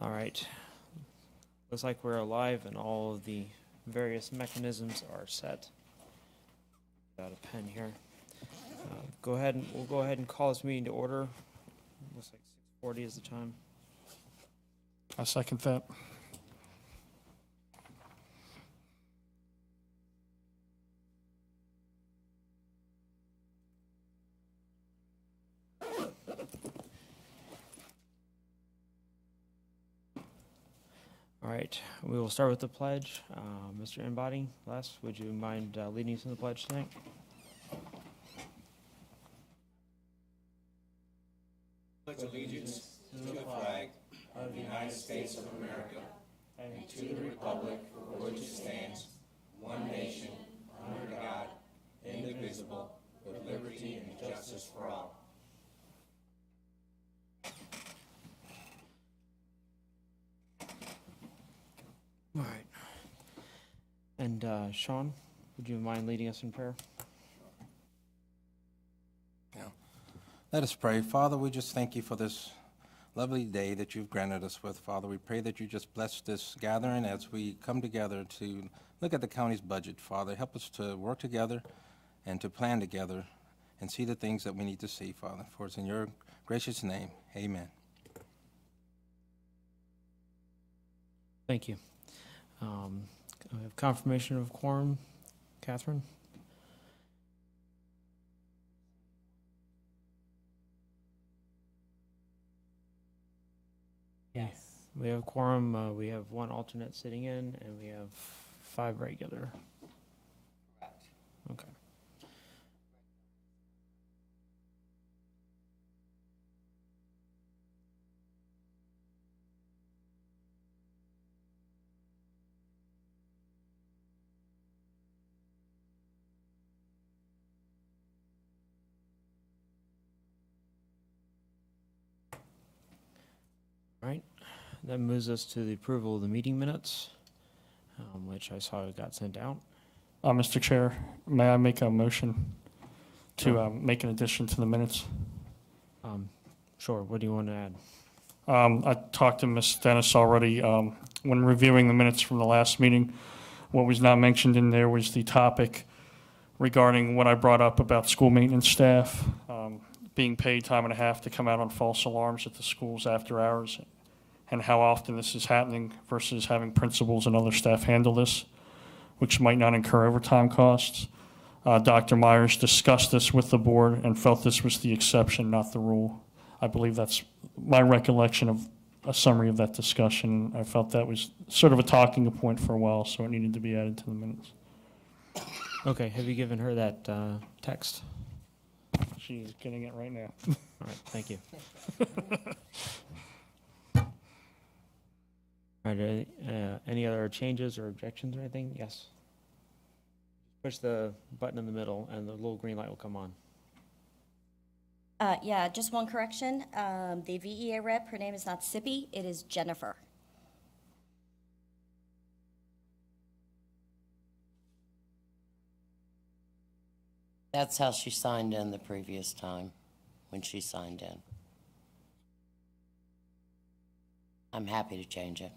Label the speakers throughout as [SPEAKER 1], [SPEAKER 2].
[SPEAKER 1] All right. Looks like we're alive and all of the various mechanisms are set. Got a pen here. We'll go ahead and call this meeting to order. Looks like 6:40 is the time.
[SPEAKER 2] I second that.
[SPEAKER 1] All right, we will start with the pledge. Mr. Embody, Les, would you mind leading us in the pledge tonight?
[SPEAKER 3] Pledge allegiance to the flag of the United States of America and to the republic for which it stands, one nation, under God, indivisible, with liberty and justice for all.
[SPEAKER 1] All right. And Sean, would you mind leading us in prayer?
[SPEAKER 4] Yeah. Let us pray. Father, we just thank you for this lovely day that you've granted us with. Father, we pray that you just bless this gathering as we come together to look at the county's budget. Father, help us to work together and to plan together and see the things that we need to see, Father. For it's in your gracious name, amen.
[SPEAKER 1] Thank you. I have confirmation of quorum. Catherine?
[SPEAKER 5] Yes.
[SPEAKER 1] We have quorum. We have one alternate sitting in, and we have 5 regular.
[SPEAKER 5] Correct.
[SPEAKER 1] Okay. All right. That moves us to the approval of the meeting minutes, which I saw got sent out.
[SPEAKER 2] Mr. Chair, may I make a motion to make an addition to the minutes?
[SPEAKER 1] Sure. What do you want to add?
[SPEAKER 2] I talked to Ms. Dennis already. When reviewing the minutes from the last meeting, what was not mentioned in there was the topic regarding what I brought up about school maintenance staff being paid time and a half to come out on false alarms at the schools after hours, and how often this is happening versus having principals and other staff handle this, which might not incur overtime costs. Dr. Myers discussed this with the board and felt this was the exception, not the rule. I believe that's my recollection of a summary of that discussion. I felt that was sort of a talking point for a while, so it needed to be added to the minutes.
[SPEAKER 1] Okay. Have you given her that text?
[SPEAKER 2] She's getting it right now.
[SPEAKER 1] All right. Thank you. All right. Any other changes or objections or anything? Yes. Push the button in the middle, and the little green light will come on.
[SPEAKER 6] Yeah, just one correction. The VEA rep, her name is not Sippy, it is Jennifer.
[SPEAKER 5] That's how she signed in the previous time, when she signed in. I'm happy to change it.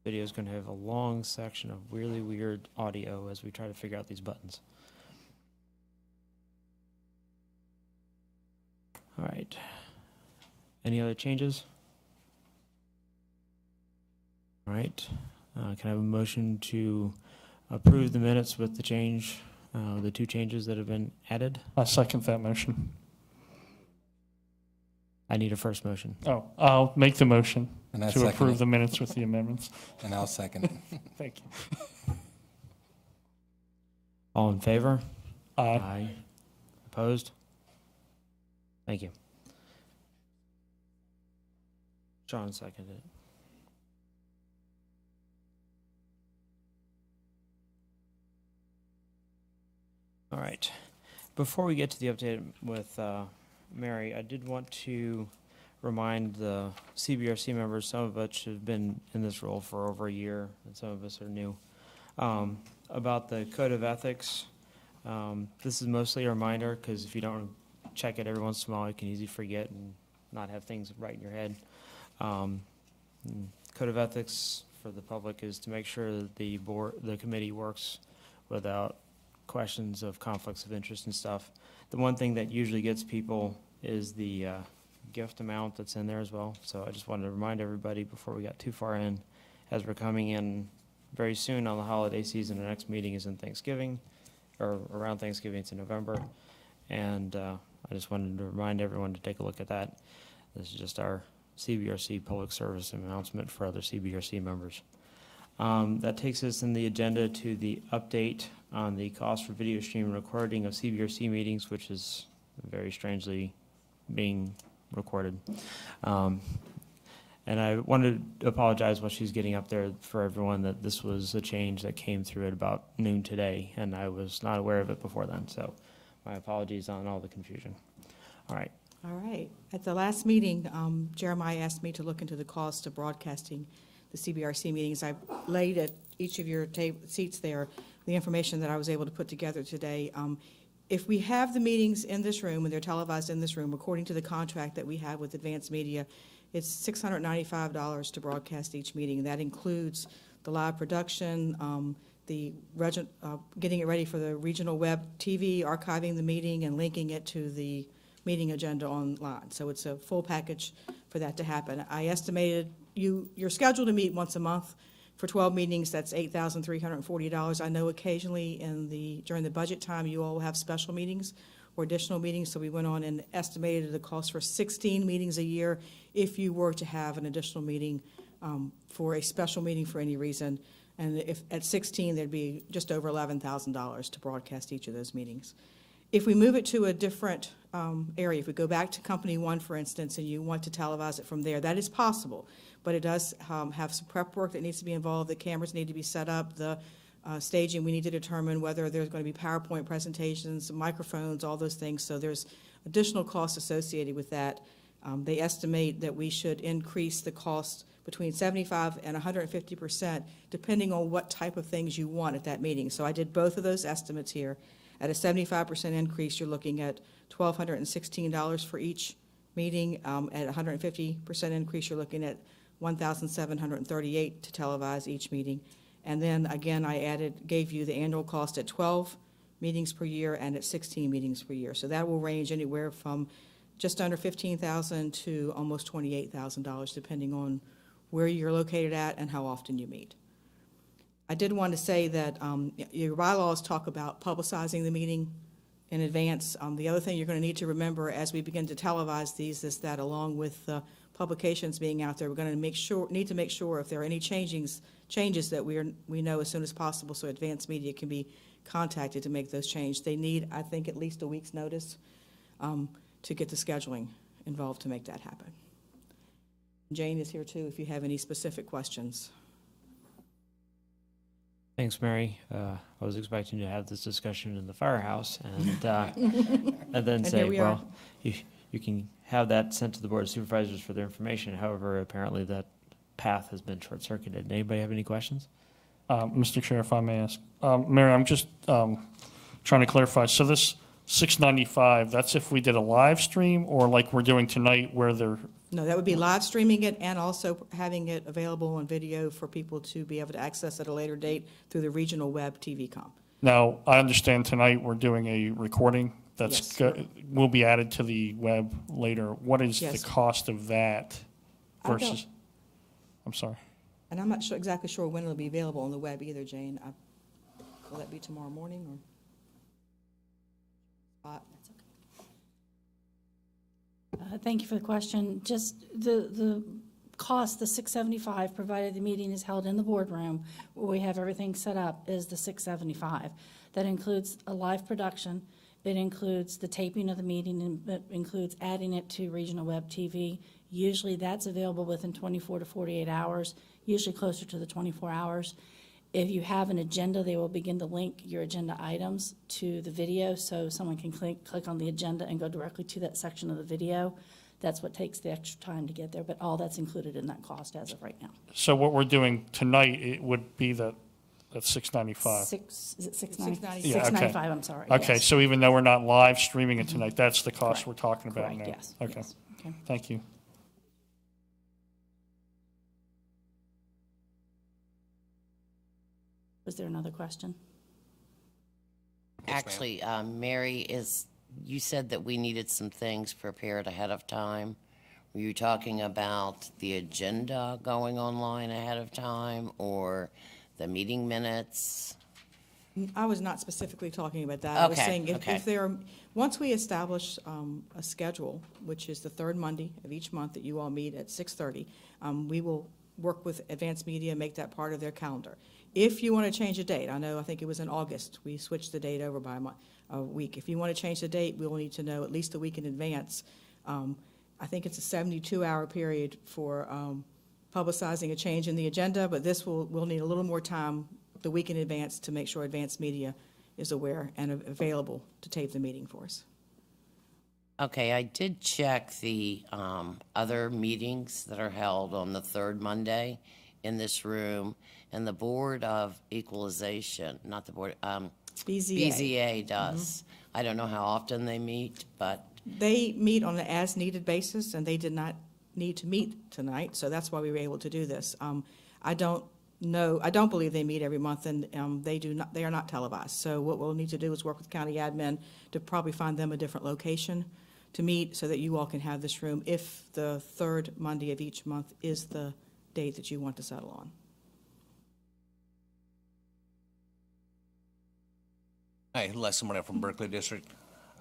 [SPEAKER 1] This video is going to have a long section of really weird audio as we try to figure out these buttons. All right. Any other changes? All right. Can I have a motion to approve the minutes with the change, the 2 changes that have been added?
[SPEAKER 2] I second that motion.
[SPEAKER 1] I need a first motion.
[SPEAKER 2] Oh, I'll make the motion
[SPEAKER 4] And I
[SPEAKER 2] to
[SPEAKER 4] second
[SPEAKER 2] approve
[SPEAKER 4] it.
[SPEAKER 2] the minutes with the amendments.
[SPEAKER 4] And I'll second it.
[SPEAKER 2] Thank you.
[SPEAKER 1] All in favor?
[SPEAKER 2] Aye.
[SPEAKER 1] Opposed? Thank you. John seconded it. All right. Before we get to the update with Mary, I did want to remind the Cbrc members, some of us have been in this role for over a year, and some of us are new, about the Code of Ethics. This is mostly a reminder, because if you don't check it every once in a while. You can easily forget and not have things right in your head. Code of ethics for the public is to make sure that the committee works without questions of conflicts of interest and stuff. The one thing that usually gets people is the gift amount that's in there as well. So I just wanted to remind everybody before we got too far in, as we're coming in very soon on the holiday season, the next meeting is in Thanksgiving, or around Thanksgiving, it's in November. And I just wanted to remind everyone to take a look at that. This is just our CBRC public service announcement for other CBRC members. That takes us in the agenda to the update on the cost for video stream recording of CBRC meetings, which is very strangely being recorded. And I wanted to apologize while she's getting up there for everyone that this was a change that came through at about noon today, and I was not aware of it before then. So my apologies on all the confusion. All right.
[SPEAKER 7] All right. At the last meeting, Jeremiah asked me to look into the cost of broadcasting the CBRC meetings. I laid at each of your seats there the information that I was able to put together today. If we have the meetings in this room and they're televised in this room, according to the contract that we have with Advanced Media, it's $695 to broadcast each meeting. That includes the live production, getting it ready for the regional web TV, archiving the meeting, and linking it to the meeting agenda online. So it's a full package for that to happen. I estimated you're scheduled to meet once a month for 12 meetings. That's $8,340. I know occasionally during the budget time you all have special meetings or additional meetings, so we went on and estimated the cost for 16 meetings a year if you were to have an additional meeting for a special meeting for any reason. And if at 16, there'd be just over $11,000 to broadcast each of those meetings. If we move it to a different area, if we go back to Company 1, for instance, and you want to televise it from there, that is possible. But it does have some prep work that needs to be involved. The cameras need to be set up. The staging, we need to determine whether there's going to be PowerPoint presentations, microphones, all those things. So there's additional costs associated with that. They estimate that we should increase the cost between 75 and 150%, depending on what type of things you want at that meeting. So I did both of those estimates here. At a 75% increase, you're looking at $1,216 for each meeting. At 150% increase, you're looking at $1,738 to televise each meeting. And then again, I gave you the annual cost at 12 meetings per year and at 16 meetings per year. So that will range anywhere from just under $15,000 to almost $28,000, depending on where you're located at and how often you meet. I did want to say that your bylaws talk about publicizing the meeting in advance. The other thing you're going to need to remember as we begin to televise these is that along with publications being out there, we're going to need to make sure if there are any changes that we know as soon as possible, so Advanced Media can be contacted to make those changes. They need, I think, at least a week's notice to get the scheduling involved to make that happen. Jane is here too if you have any specific questions.
[SPEAKER 1] Thanks, Mary. I was expecting to have this discussion in the firehouse and and then say, well, you can have that sent to the Board of Supervisors for their information. However, apparently that path has been short-circuited. Anybody have any questions?
[SPEAKER 2] Mr. Chair, if I may ask. Mary, I'm just trying to clarify. So this $695, that's if we did a live stream or like we're doing tonight where they're...
[SPEAKER 7] No, that would be live streaming it and also having it available on video for people to be able to access at a later date through the regional web TV com.
[SPEAKER 2] Now, I understand tonight we're doing a recording that's
[SPEAKER 7] Yes.
[SPEAKER 2] will be added to the web later. What is
[SPEAKER 7] Yes.
[SPEAKER 2] the cost of that versus... I'm sorry.
[SPEAKER 7] And I'm not exactly sure when it'll be available on the web either, Jane. Will that be tomorrow morning or?
[SPEAKER 8] Thank you for the question. Just the cost, the $675, provided the meeting is held in the boardroom where we have everything set up, is the $675. That includes a live production. It includes the taping of the meeting, and it includes adding it to regional web TV. Usually that's available within 24 to 48 hours, usually closer to the 24 hours. If you have an agenda, they will begin to link your agenda items to the video, so someone can click on the agenda and go directly to that section of the video. That's what takes the extra time to get there, but all that's included in that cost as of right now.
[SPEAKER 2] So what we're doing tonight, it would be that That's $695.
[SPEAKER 8] Is it 690?
[SPEAKER 7] 695.
[SPEAKER 2] Yeah, okay.
[SPEAKER 8] 695, I'm sorry.
[SPEAKER 2] Okay,
[SPEAKER 8] yes.
[SPEAKER 2] so even though we're not live streaming it tonight, that's the cost
[SPEAKER 8] Correct.
[SPEAKER 2] we're talking about
[SPEAKER 8] Correct,
[SPEAKER 2] now?
[SPEAKER 8] yes,
[SPEAKER 2] Okay,
[SPEAKER 8] yes. Okay.
[SPEAKER 2] thank you.
[SPEAKER 8] Was there another question?
[SPEAKER 5] Actually, Mary, you said that we needed some things prepared ahead of time. Were you talking about the agenda going online ahead of time or the meeting minutes?
[SPEAKER 7] I was not specifically talking about that. I was
[SPEAKER 5] Okay,
[SPEAKER 7] saying
[SPEAKER 5] okay.
[SPEAKER 7] if there are, once we establish a schedule, which is the third Monday of each month that you all meet at 6:30, we will work with Advanced Media, make that part of their calendar. If you want to change a date, I think it was in August, we switched the date over by a week. If you want to change the date, we will need to know at least a week in advance. I think it's a 72-hour period for publicizing a change in the agenda, but we'll need a little more time the week in advance to make sure Advanced Media is aware and available to tape the meeting for us.
[SPEAKER 5] Okay, I did check the other meetings that are held on the third Monday in this room, and the Board of Equalization, not the Board,
[SPEAKER 7] BZA.
[SPEAKER 5] BZA does. I don't know how often they meet, but
[SPEAKER 7] They meet on an as-needed basis, and they did not need to meet tonight, so that's why we were able to do this. I don't believe they meet every month, and they are not televised. So what we'll need to do is work with county admin to probably find them a different location to meet so that you all can have this room if the third Monday of each month is the date that you want to settle on.
[SPEAKER 3] Hi, Les Money from Berkeley District.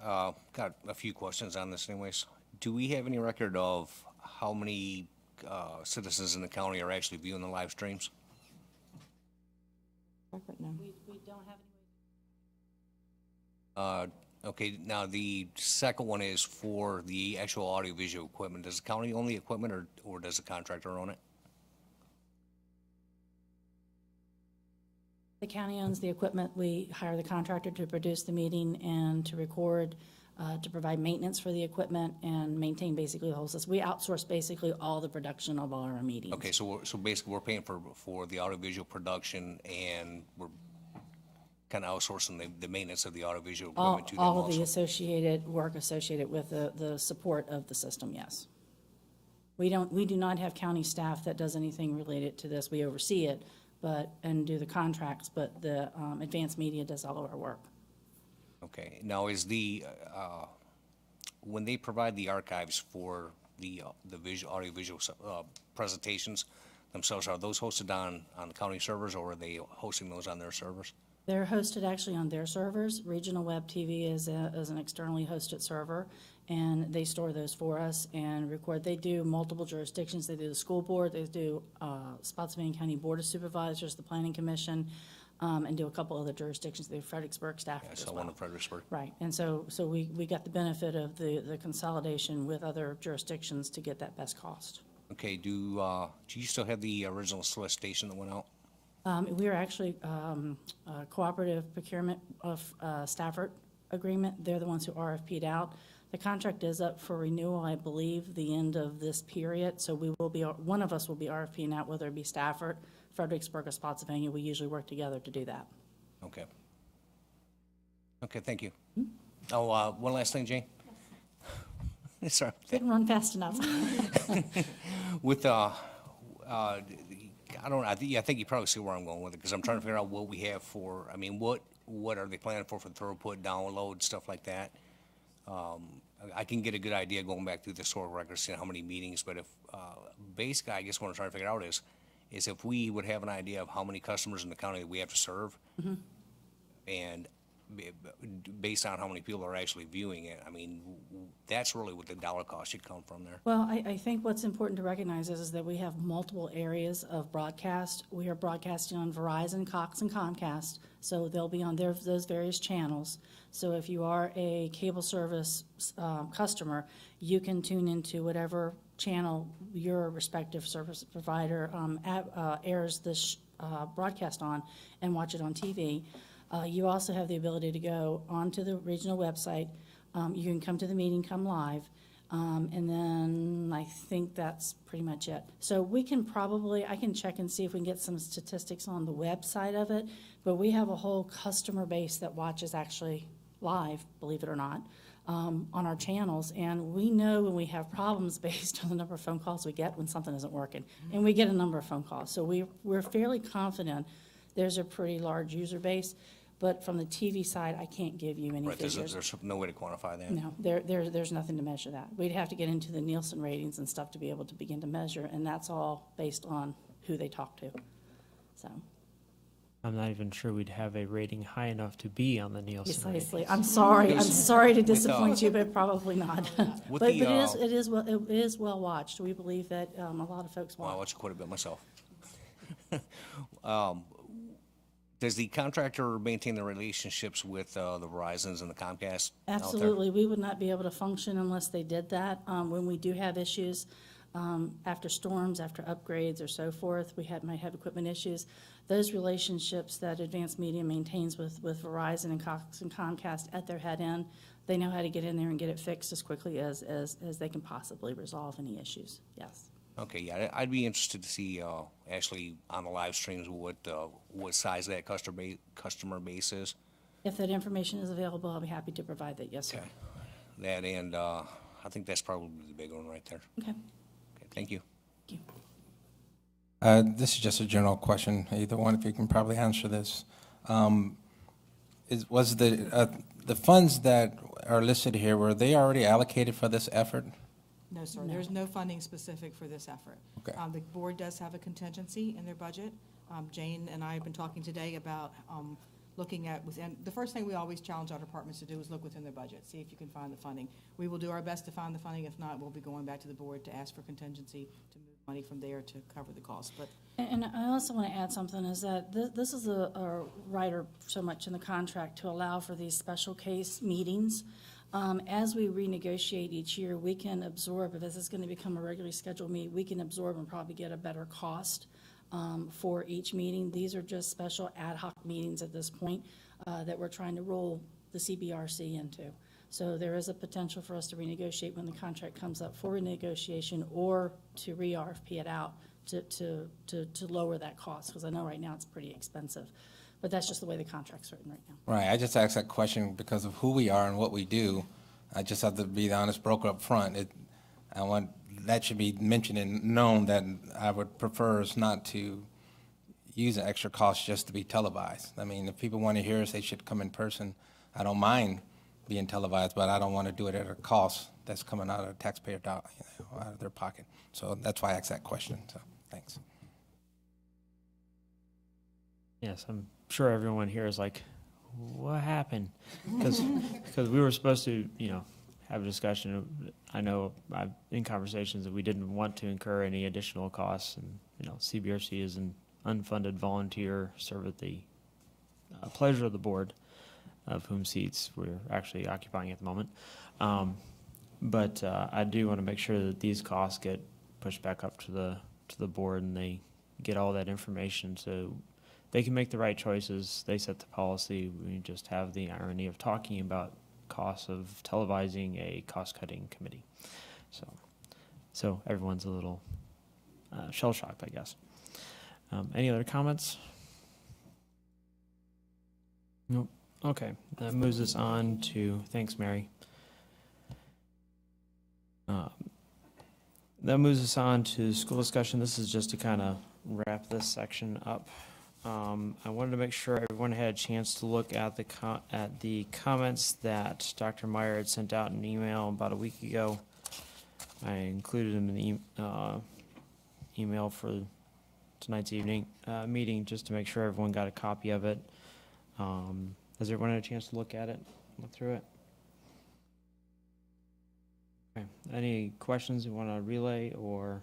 [SPEAKER 3] Got a few questions on this anyways. Do we have any record of how many citizens in the county are actually viewing the live streams?
[SPEAKER 8] We don't have
[SPEAKER 3] Okay, now the second one is for the actual audiovisual equipment. Does the county own the equipment or does the contractor own it?
[SPEAKER 8] The county owns the equipment. We hire the contractor to produce the meeting and to record, to provide maintenance for the equipment and maintain basically the whole system. We outsource basically all the production of all our meetings.
[SPEAKER 3] Okay, so basically we're paying for the audiovisual production and we're kind of outsourcing the maintenance of the audiovisual equipment to them
[SPEAKER 8] All of the
[SPEAKER 3] also.
[SPEAKER 8] associated work associated with the support of the system, yes. We do not have county staff that does anything related to this. We oversee it, and do the contracts, but the Advanced Media does all of our work.
[SPEAKER 3] Okay, now is when they provide the archives for the audiovisual presentations themselves, are those hosted on county servers or are they hosting those on their servers?
[SPEAKER 8] They're hosted actually on their servers. Regional Web TV is an externally hosted server, and they store those for us and record. They do multiple jurisdictions. They do the school board, they do Spotsylvania County Board of Supervisors, the Planning Commission, and do a couple other jurisdictions. They do Fredericksburg, Stafford as
[SPEAKER 3] So
[SPEAKER 8] well.
[SPEAKER 3] one in Fredericksburg.
[SPEAKER 8] Right, and so we got the benefit of the consolidation with other jurisdictions to get that best cost.
[SPEAKER 3] Okay, do you still have the original solicitation that went out?
[SPEAKER 8] We are actually a cooperative procurement of Stafford agreement. They're the ones who RFP'd out. The contract is up for renewal, I believe, the end of this period. So one of us will be RFPing out, whether it be Stafford, Fredericksburg, or Spotsylvania. We usually work together to do that.
[SPEAKER 3] Okay. Okay, thank you. Oh, one last thing, Jane. Sorry.
[SPEAKER 8] Didn't run fast enough.
[SPEAKER 3] With I think you probably see where I'm going with it because I'm trying to figure out what we have for. I mean, what are they planning for throughput, download, stuff like that? I can get a good idea going back through the historical records, seeing how many meetings. But if basically, I guess what I'm trying to figure out is if we would have an idea of how many customers in the county that we have to serve, and based on how many people are actually viewing it, I mean, that's really what the dollar cost should come from there.
[SPEAKER 8] Well, I think what's important to recognize is that we have multiple areas of broadcast. We are broadcasting on Verizon, Cox, and Comcast, so they'll be on those various channels. So if you are a cable service customer, you can tune into whatever channel your respective service provider airs this broadcast on and watch it on TV. You also have the ability to go onto the regional website. You can come to the meeting, come live. And then I think that's pretty much it. So we can probably, I can check and see if we can get some statistics on the website of it, but we have a whole customer base that watches actually live, believe it or not, on our channels. And we know when we have problems based on the number of phone calls we get when something isn't working. And we get a number of phone calls. So we're fairly confident there's a pretty large user base. But from the TV side, I can't give you any
[SPEAKER 3] Right, there's
[SPEAKER 8] figures.
[SPEAKER 3] no way to quantify that.
[SPEAKER 8] No, there's nothing to measure that. We'd have to get into the Nielsen ratings and stuff to be able to begin to measure, and that's all based on who they talk to. So,
[SPEAKER 1] I'm not even sure we'd have a rating high enough to be on the Nielsen rating.
[SPEAKER 8] precisely. I'm sorry to disappoint you, but probably not.
[SPEAKER 3] With
[SPEAKER 8] But
[SPEAKER 3] the,
[SPEAKER 8] it is well watched. We believe that a lot of folks
[SPEAKER 3] Well, I
[SPEAKER 8] watch.
[SPEAKER 3] watch quite a bit myself. Does the contractor maintain the relationships with the Verizons and the Comcast out there?
[SPEAKER 8] Absolutely. We would not be able to function unless they did that. When we do have issues, after storms, after upgrades or so forth, might have equipment issues. Those relationships that Advanced Media maintains with Verizon and Cox and Comcast at their head end, they know how to get in there and get it fixed as quickly as they can possibly resolve any issues. Yes.
[SPEAKER 3] Okay, yeah, I'd be interested to see actually on the live streams what size that customer base is.
[SPEAKER 8] If that information is available, I'll be happy to provide that. Yes, sir.
[SPEAKER 3] Okay. That and I think that's probably the big one right there.
[SPEAKER 8] Okay.
[SPEAKER 3] Okay, thank you.
[SPEAKER 8] Thank you.
[SPEAKER 4] This is just a general question. Either one of you can probably answer this. Was the funds that are listed here, were they already allocated for this effort?
[SPEAKER 7] No, sir, there's no funding specific for this effort.
[SPEAKER 4] Okay.
[SPEAKER 7] The board does have a contingency in their budget. Jane and I have been talking today about looking at within, the first thing we always challenge our departments to do is look within their budget, see if you can find the funding. We will do our best to find the funding. If not, we'll be going back to the board to ask for contingency to move money from there to cover the cost. But
[SPEAKER 8] And I also want to add something, is that this is a rider so much in the contract to allow for these special case meetings. As we renegotiate each year, we can absorb, if this is going to become a regularly scheduled meeting, we can absorb and probably get a better cost for each meeting. These are just special ad hoc meetings at this point that we're trying to roll the Cbrc into. So there is a potential for us to renegotiate when the contract comes up for renegotiation or to re-RFP it out to lower that cost, because I know right now it's pretty expensive. But that's just the way the contract's written right now.
[SPEAKER 4] Right, I just asked that question because of who we are and what we do. I just have to be the honest broker up front. That should be mentioned and known that I would prefer us not to use an extra cost just to be televised. I mean, if people want to hear us, they should come in person. I don't mind being televised, but I don't want to do it at a cost that's coming out of taxpayer dollar, out of their pocket. So that's why I asked that question, so thanks.
[SPEAKER 1] Yes, I'm sure everyone here is like, what happened? Because we were supposed to, have a discussion. I know I've in conversations that we didn't want to incur any additional costs, and CBRC is an unfunded volunteer, serve at the pleasure of the board, of whom seats we're actually occupying at the moment. But I do want to make sure that these costs get pushed back up to the board, and they get all that information so they can make the right choices. They set the policy. We just have the irony of talking about costs of televising a cost-cutting committee. So everyone's a little shell-shocked, I guess. Any other comments? Nope. Okay, that moves us on to, thanks, Mary. That moves us on to school discussion. This is just to kind of wrap this section up. I wanted to make sure everyone had a chance to look at the comments that Dr. Meyer had sent out in an email about a week ago. I included them in the email for tonight's evening meeting, just to make sure everyone got a copy of it. Has everyone had a chance to look at it, look through it? Okay. Any questions you want to relay or?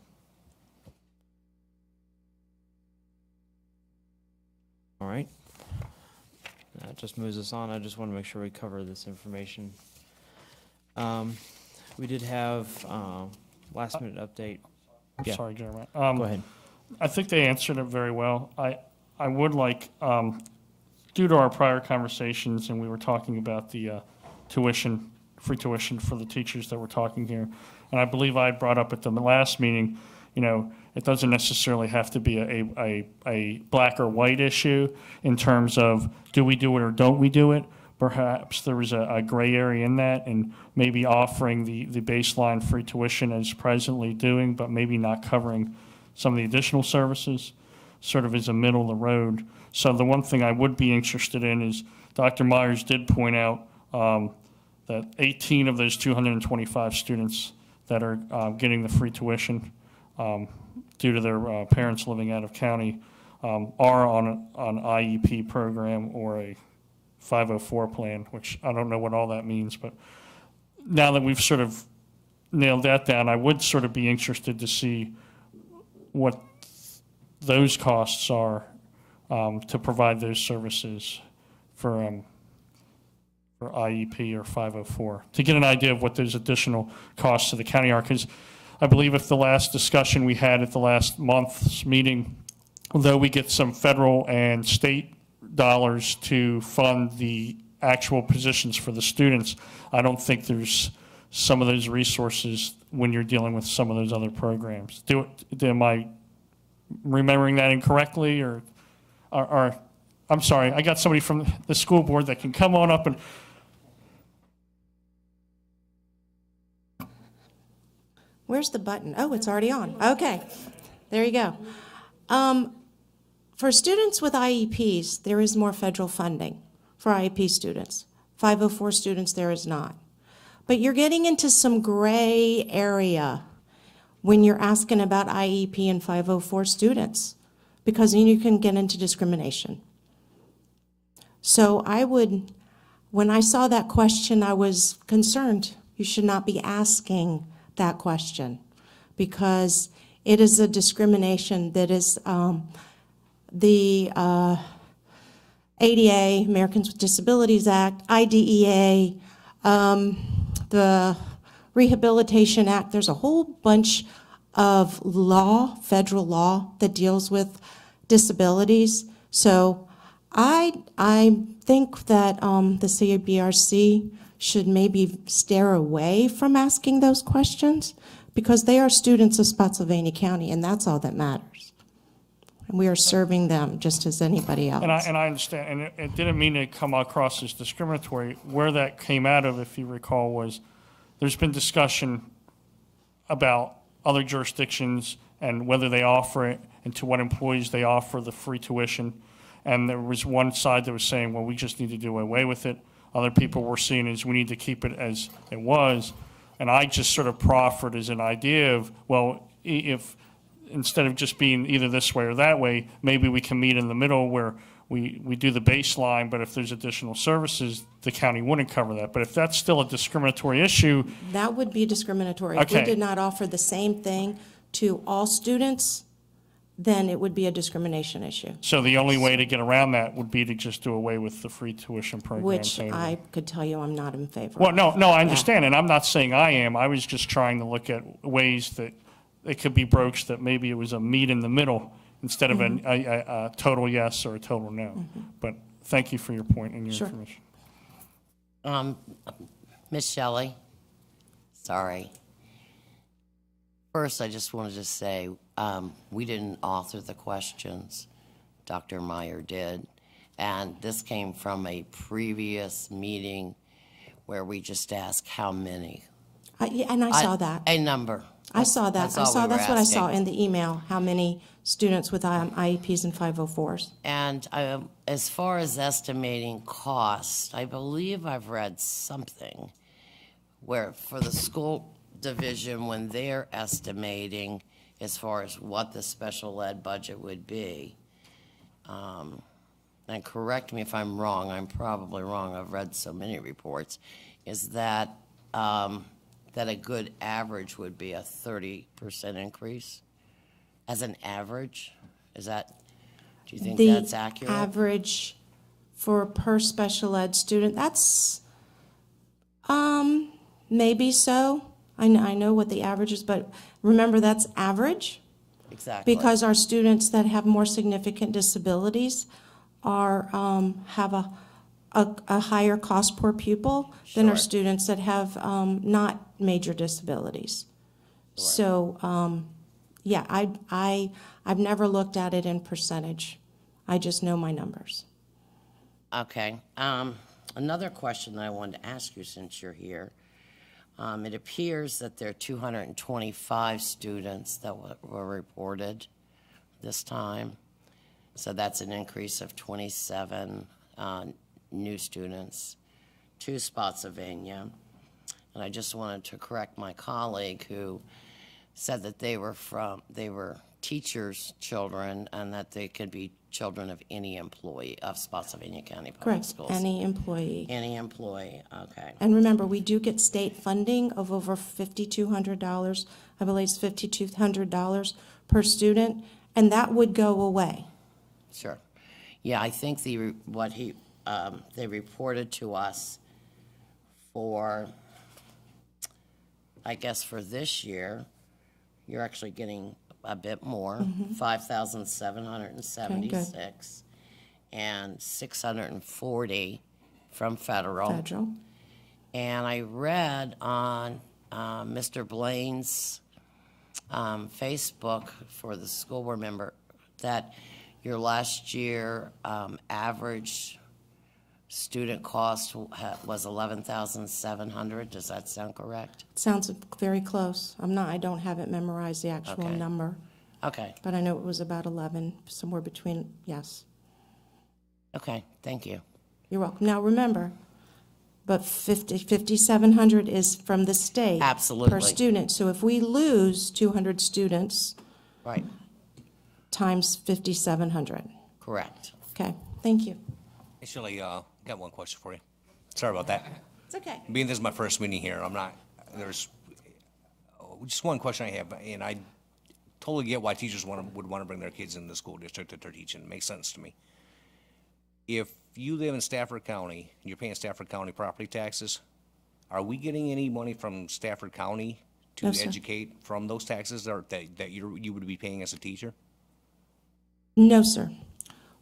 [SPEAKER 1] All right. That just moves us on. I just want to make sure we cover this information. We did have last minute update.
[SPEAKER 2] I'm
[SPEAKER 1] Yeah.
[SPEAKER 2] sorry, Jeremy.
[SPEAKER 1] Go ahead.
[SPEAKER 2] I think they answered it very well. I would like, due to our prior conversations, and we were talking about the free tuition for the teachers that were talking here, And I believe I brought up at the last meeting, it doesn't necessarily have to be a black or white issue in terms of do we do it or don't we do it. Perhaps there is a gray area in that, and maybe offering the baseline free tuition as presently doing, but maybe not covering some of the additional services, sort of is a middle of the road. So the one thing I would be interested in is Dr. Myers did point out that 18 of those 225 students that are getting the free tuition due to their parents living out of county are on an IEP program or a 504 plan, which I don't know what all that means, but now that we've sort of nailed that down, I would sort of be interested to see what those costs are to provide those services for IEP or 504, to get an idea of what those additional costs to the county are. Because I believe if the last discussion we had at the last month's meeting, although we get some federal and state dollars to fund the actual positions for the students, I don't think there's some of those resources when you're dealing with some of those other programs. Am I remembering that incorrectly, or I'm sorry, I got somebody from the school board that can come on up and.
[SPEAKER 9] Where's the button? Oh, it's already on. Okay, there you go. For students with IEPs, there is more federal funding for IEP students. 504 students, there is not. But you're getting into some gray area when you're asking about IEP and 504 students, because then you can get into discrimination. So when I saw that question, I was concerned. You should not be asking that question, because it is a discrimination that is the ADA, Americans with Disabilities Act, IDEA, the Rehabilitation Act. There's a whole bunch of law, federal law, that deals with disabilities. So I think that the Cbrc should maybe steer away from asking those questions, because they are students of Spotsylvania County, and that's all that matters. And we are serving them just as anybody else.
[SPEAKER 2] And I understand, and it didn't mean to come across as discriminatory. Where that came out of, if you recall, was there's been discussion about other jurisdictions and whether they offer it and to what employees they offer the free tuition. And there was one side that was saying, well, we just need to do away with it. Other people were seeing as we need to keep it as it was. And I just sort of proffered as an idea of, well, if instead of just being either this way or that way, maybe we can meet in the middle where we do the baseline, but if there's additional services, the county wouldn't cover that. But if that's still a discriminatory issue.
[SPEAKER 9] That would be discriminatory.
[SPEAKER 2] Okay.
[SPEAKER 9] If we did not offer the same thing to all students, then it would be a discrimination issue.
[SPEAKER 2] So the only way to get around that would be to just do away with the free tuition program.
[SPEAKER 9] Which I could tell you I'm not in favor
[SPEAKER 2] Well,
[SPEAKER 9] of.
[SPEAKER 2] no, I understand, and I'm not saying I am. I was just trying to look at ways that it could be broached that maybe it was a meet in the middle instead of a total yes or a total no. But thank you for your point and your
[SPEAKER 9] Sure.
[SPEAKER 2] information.
[SPEAKER 5] Ms. Shelley, sorry. First, I just wanted to say, we didn't author the questions. Dr. Meyer did. And this came from a previous meeting where we just asked how many.
[SPEAKER 9] And I saw that.
[SPEAKER 5] A number.
[SPEAKER 9] I saw that.
[SPEAKER 5] That's all we were
[SPEAKER 9] That's what I saw
[SPEAKER 5] asking.
[SPEAKER 9] in the email, how many students with IEPs and 504s.
[SPEAKER 5] And as far as estimating cost, I believe I've read something where for the school division, when they're estimating as far as what the special ed budget would be, and correct me if I'm wrong, I'm probably wrong, I've read so many reports, is that that a good average would be a 30% increase as an average? Is that, do you think that's accurate?
[SPEAKER 9] The average for per special ed student, that's maybe so. I know what the average is, but remember, that's average.
[SPEAKER 5] Exactly.
[SPEAKER 9] Because our students that have more significant disabilities are, have a higher cost per pupil than our
[SPEAKER 5] Sure.
[SPEAKER 9] students that have not major disabilities. So, yeah, I've never looked at it in percentage. I just know my numbers.
[SPEAKER 5] Okay. Another question that I wanted to ask you since you're here. It appears that there are 225 students that were reported this time. So that's an increase of 27 new students to Spotsylvania. And I just wanted to correct my colleague who said that they were teachers' children and that they could be children of any employee of Spotsylvania County Public
[SPEAKER 9] Correct,
[SPEAKER 5] Schools.
[SPEAKER 9] any employee.
[SPEAKER 5] Any employee, okay.
[SPEAKER 9] And remember, we do get state funding of over $5,200. I believe it's $5,200 per student, and that would go away.
[SPEAKER 5] Sure. Yeah, I think they reported to us for, I guess for this year, you're actually getting a bit more, 5,776, and 640 from federal.
[SPEAKER 9] Federal.
[SPEAKER 5] And I read on Mr. Blaine's Facebook for the school board member that your last year average student cost was 11,700. Does that sound correct?
[SPEAKER 9] Sounds very close. I don't have it memorized, the actual
[SPEAKER 5] Okay.
[SPEAKER 9] number,
[SPEAKER 5] Okay.
[SPEAKER 9] but I know it was about 11, somewhere between, yes.
[SPEAKER 5] Okay. Thank you.
[SPEAKER 9] You're welcome. Now, remember, but 5,700 is from the state. Per
[SPEAKER 5] Absolutely.
[SPEAKER 9] student. So if we lose 200 students
[SPEAKER 5] Right.
[SPEAKER 9] times 5,700.
[SPEAKER 5] Correct.
[SPEAKER 9] Okay, thank you.
[SPEAKER 3] Hey, Shirley, got one question for you. Sorry about that.
[SPEAKER 9] It's okay.
[SPEAKER 3] Being this is my first meeting here, there's just one question I have, and I totally get why teachers would want to bring their kids into the school district that they're teaching. It makes sense to me. If you live in Stafford County and you're paying Stafford County property taxes, are we getting any money from Stafford County to
[SPEAKER 9] No, sir.
[SPEAKER 3] educate from those taxes that you would be paying as a teacher?
[SPEAKER 9] No, sir.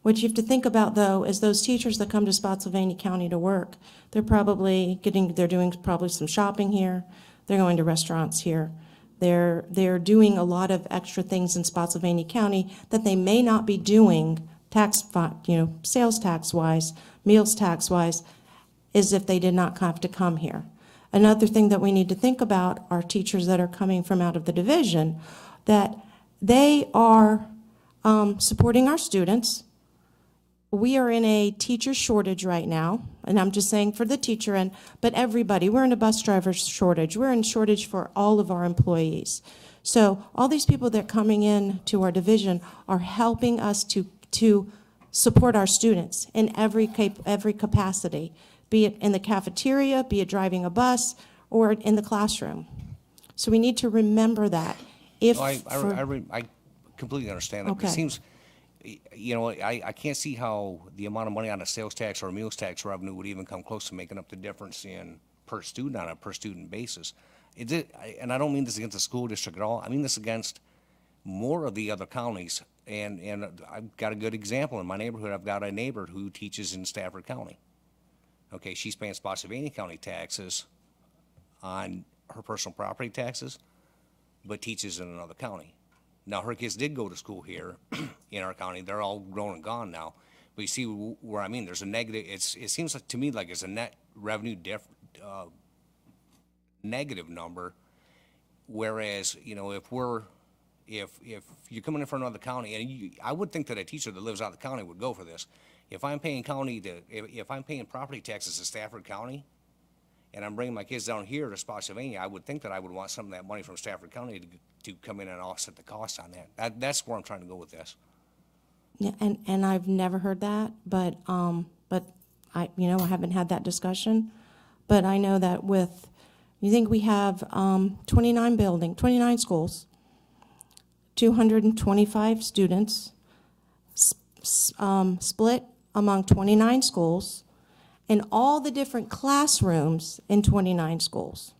[SPEAKER 9] What you have to think about, though, is those teachers that come to Spotsylvania County to work, they're doing probably some shopping here, they're going to restaurants here. They're doing a lot of extra things in Spotsylvania County that they may not be doing sales tax-wise, meals tax-wise, as if they did not have to come here. Another thing that we need to think about are teachers that are coming from out of the division, that they are supporting our students. We are in a teacher shortage right now, and I'm just saying for the teacher end, but everybody, we're in a bus driver shortage. We're in shortage for all of our employees. So all these people that are coming in to our division are helping us to support our students in every capacity, be it in the cafeteria, be it driving a bus, or in the classroom. So we need to remember that.
[SPEAKER 3] I completely understand that.
[SPEAKER 9] Okay.
[SPEAKER 3] It seems, I can't see how the amount of money on a sales tax or a meals tax revenue would even come close to making up the difference in per student on a per student basis. And I don't mean this against the school district at all. I mean this against more of the other counties. And I've got a good example in my neighborhood. I've got a neighbor who teaches in Stafford County. Okay, she's paying Spotsylvania County taxes on her personal property taxes, but teaches in another county. Now, her kids did go to school here in our county. They're all grown and gone now. But you see where I mean, there's a negative, it seems like to me like it's a net revenue negative number. Whereas, if you're coming in from another county, and I would think that a teacher that lives out of the county would go for this. If I'm paying if I'm paying property taxes in Stafford County, and I'm bringing my kids down here to Spotsylvania, I would think that I would want some of that money from Stafford County to come in and offset the cost on that. That's where I'm trying to go with this.
[SPEAKER 9] Yeah, and I've never heard that, but I haven't had that discussion. But I know that you think we have 29 schools, 225 students, split among 29 schools, and all the different classrooms in 29 schools.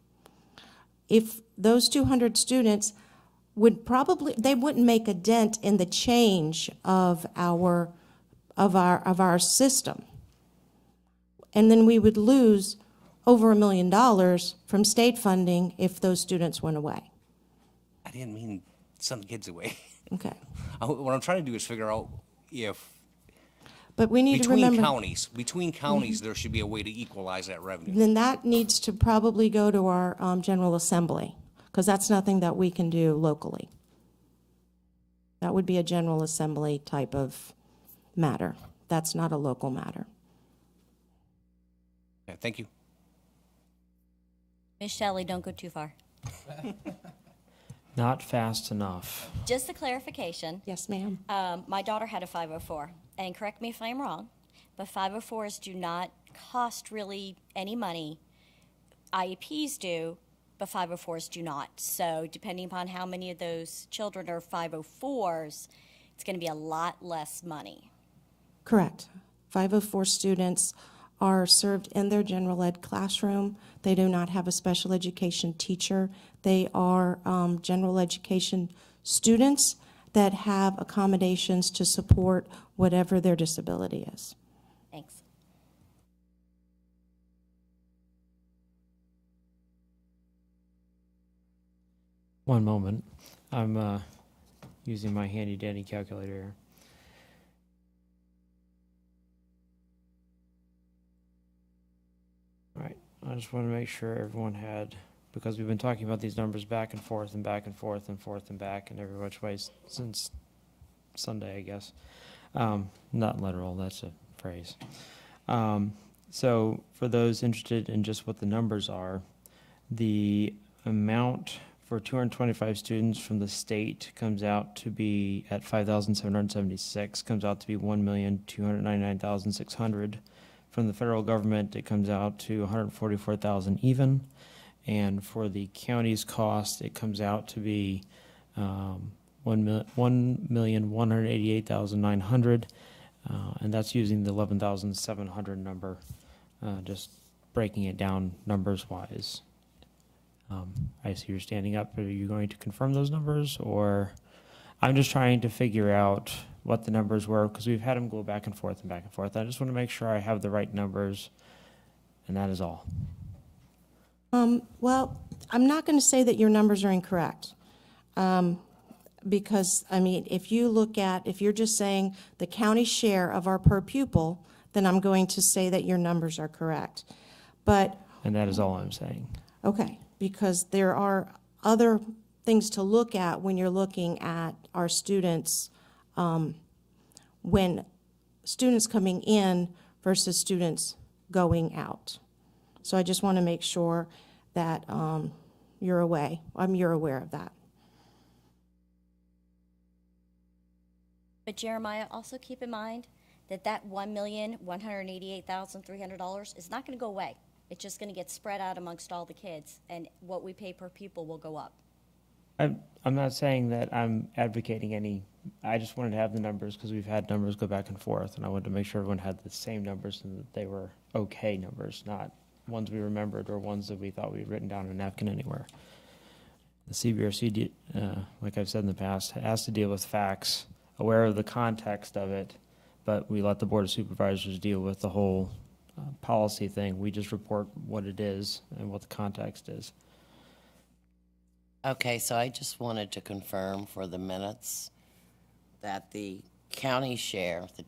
[SPEAKER 9] If those 200 students they wouldn't make a dent in the change of our system. And then we would lose over $1 million from state funding if those students went away.
[SPEAKER 3] I didn't mean send the kids away.
[SPEAKER 9] Okay.
[SPEAKER 3] What I'm trying to do is figure out if
[SPEAKER 9] But we need to
[SPEAKER 3] between
[SPEAKER 9] remember,
[SPEAKER 3] counties, there should be a way to equalize that revenue.
[SPEAKER 9] then that needs to probably go to our General Assembly, because that's nothing that we can do locally. That would be a General Assembly type of matter. That's not a local matter.
[SPEAKER 3] Yeah, thank you.
[SPEAKER 6] Miss Shelley, don't go too far.
[SPEAKER 1] Not fast enough.
[SPEAKER 6] Just a clarification.
[SPEAKER 9] Yes, ma'am.
[SPEAKER 6] My daughter had a 504, and correct me if I'm wrong, but 504s do not cost really any money. IEPs do, but 504s do not. So depending upon how many of those children are 504s, it's going to be a lot less money.
[SPEAKER 9] Correct. 504 students are served in their general ed classroom. They do not have a special education teacher. They are general education students that have accommodations to support whatever their disability is.
[SPEAKER 6] Thanks.
[SPEAKER 1] One moment. I'm using my handy dandy calculator here. All right. I just want to make sure everyone had, because we've been talking about these numbers back and forth and back and forth and forth and back and every which way since Sunday, I guess. Not literal, that's a phrase. So for those interested in just what the numbers are, the amount for 225 students from the state comes out to be at 5,776, comes out to be 1,299,600. From the federal government, it comes out to 144,000 even. And for the county's cost, it comes out to be 1,188,900, and that's using the 11,700 number, just breaking it down numbers-wise. I see you're standing up. Are you going to confirm those numbers, or I'm just trying to figure out what the numbers were, because we've had them go back and forth and back and forth. I just want to make sure I have the right numbers, and that is all.
[SPEAKER 9] Well, I'm not going to say that your numbers are incorrect. Because, I mean, if you're just saying the county share of our per pupil, then I'm going to say that your numbers are correct. But,
[SPEAKER 1] And that is all I'm saying.
[SPEAKER 9] okay, because there are other things to look at when you're looking at our students, when students coming in versus students going out. So I just want to make sure that you're aware of that.
[SPEAKER 6] But Jeremiah, also keep in mind that that $1,188,300 is not going to go away. It's just going to get spread out amongst all the kids, and what we pay per pupil will go up.
[SPEAKER 1] I'm not saying that I'm advocating any. I just wanted to have the numbers because we've had numbers go back and forth, and I wanted to make sure everyone had the same numbers and that they were okay numbers, not ones we remembered or ones that we thought we'd written down on a napkin anywhere. The CBRC, like I've said in the past, has to deal with facts, aware of the context of it, but we let the Board of Supervisors deal with the whole policy thing. We just report what it is and what the context is.
[SPEAKER 5] Okay, so I just wanted to confirm for the minutes that the county share, the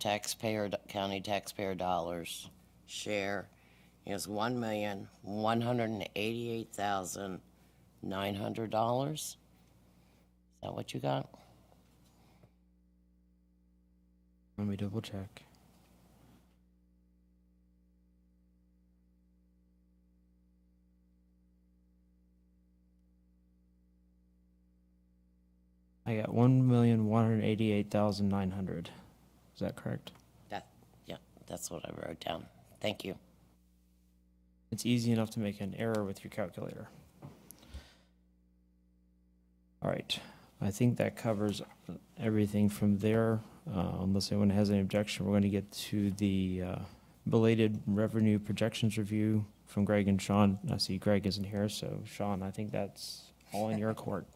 [SPEAKER 5] county taxpayer dollars share is $1,188,900. Is that what you got?
[SPEAKER 1] Let me double check. I got 1,188,900. Is that correct?
[SPEAKER 5] Yeah, that's what I wrote down. Thank you.
[SPEAKER 1] It's easy enough to make an error with your calculator. All right, I think that covers everything from there. Unless anyone has any objection, we're going to get to the belated revenue projections review from Greg and Sean. I see Greg isn't here, so Sean, I think that's all in your court.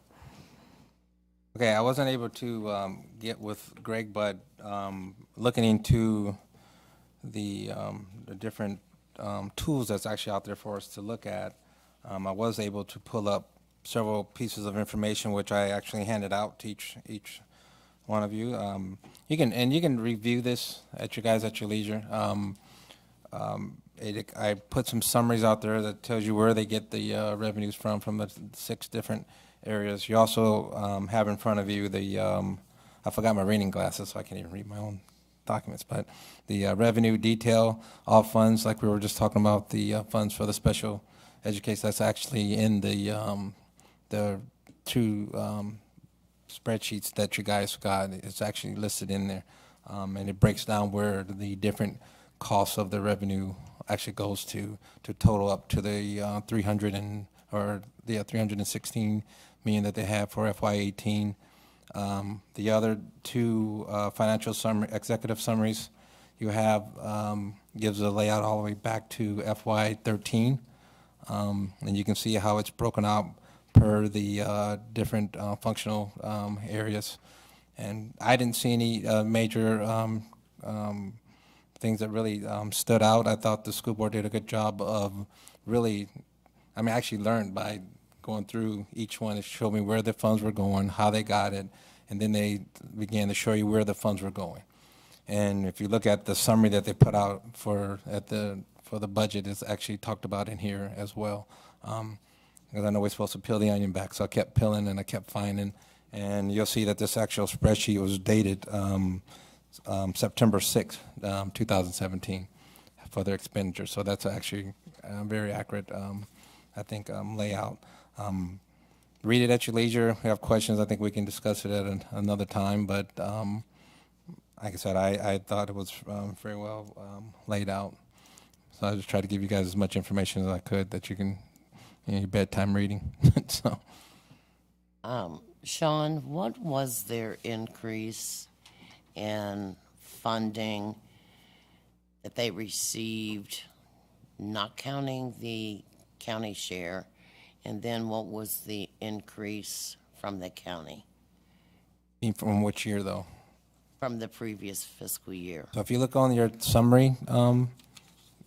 [SPEAKER 4] Okay, I wasn't able to get with Greg, but looking into the different tools that's actually out there for us to look at, I was able to pull up several pieces of information which I actually handed out to each one of you. You can review this at your leisure. I put some summaries out there that tells you where they get the revenues from the 6 different areas. You also have in front of you the I forgot my reading glasses, so I can't even read my own documents, but the revenue detail, all funds, like we were just talking about, the funds for the special education, that's actually in the 2 spreadsheets that you guys got. It's actually listed in there, and it breaks down where the different costs of the revenue actually goes to total up to the 316 million that they have for FY18. The other 2 financial executive summaries you have gives a layout all the way back to FY13, and you can see how it's broken out per the different functional areas. And I didn't see any major things that really stood out. I thought the school board did a good job of really, I actually learned by going through each one. It showed me where the funds were going, how they got it, and then they began to show you where the funds were going. And if you look at the summary that they put out for the budget, it's actually talked about in here as well. Because I know we're supposed to peel the onion back, so I kept peeling and I kept finding. And you'll see that this actual spreadsheet was dated September 6th, 2017 for their expenditure. So that's actually very accurate, I think, layout. Read it at your leisure. If you have questions, I think we can discuss it at another time. But like I said, I thought it was very well laid out. So I just tried to give you guys as much information as I could that you can, your bedtime reading. So,
[SPEAKER 5] Sean, what was their increase in funding that they received, not counting the county share? And then what was the increase from the county?
[SPEAKER 4] From which year, though?
[SPEAKER 5] From the previous fiscal year.
[SPEAKER 4] So if you look on your summary,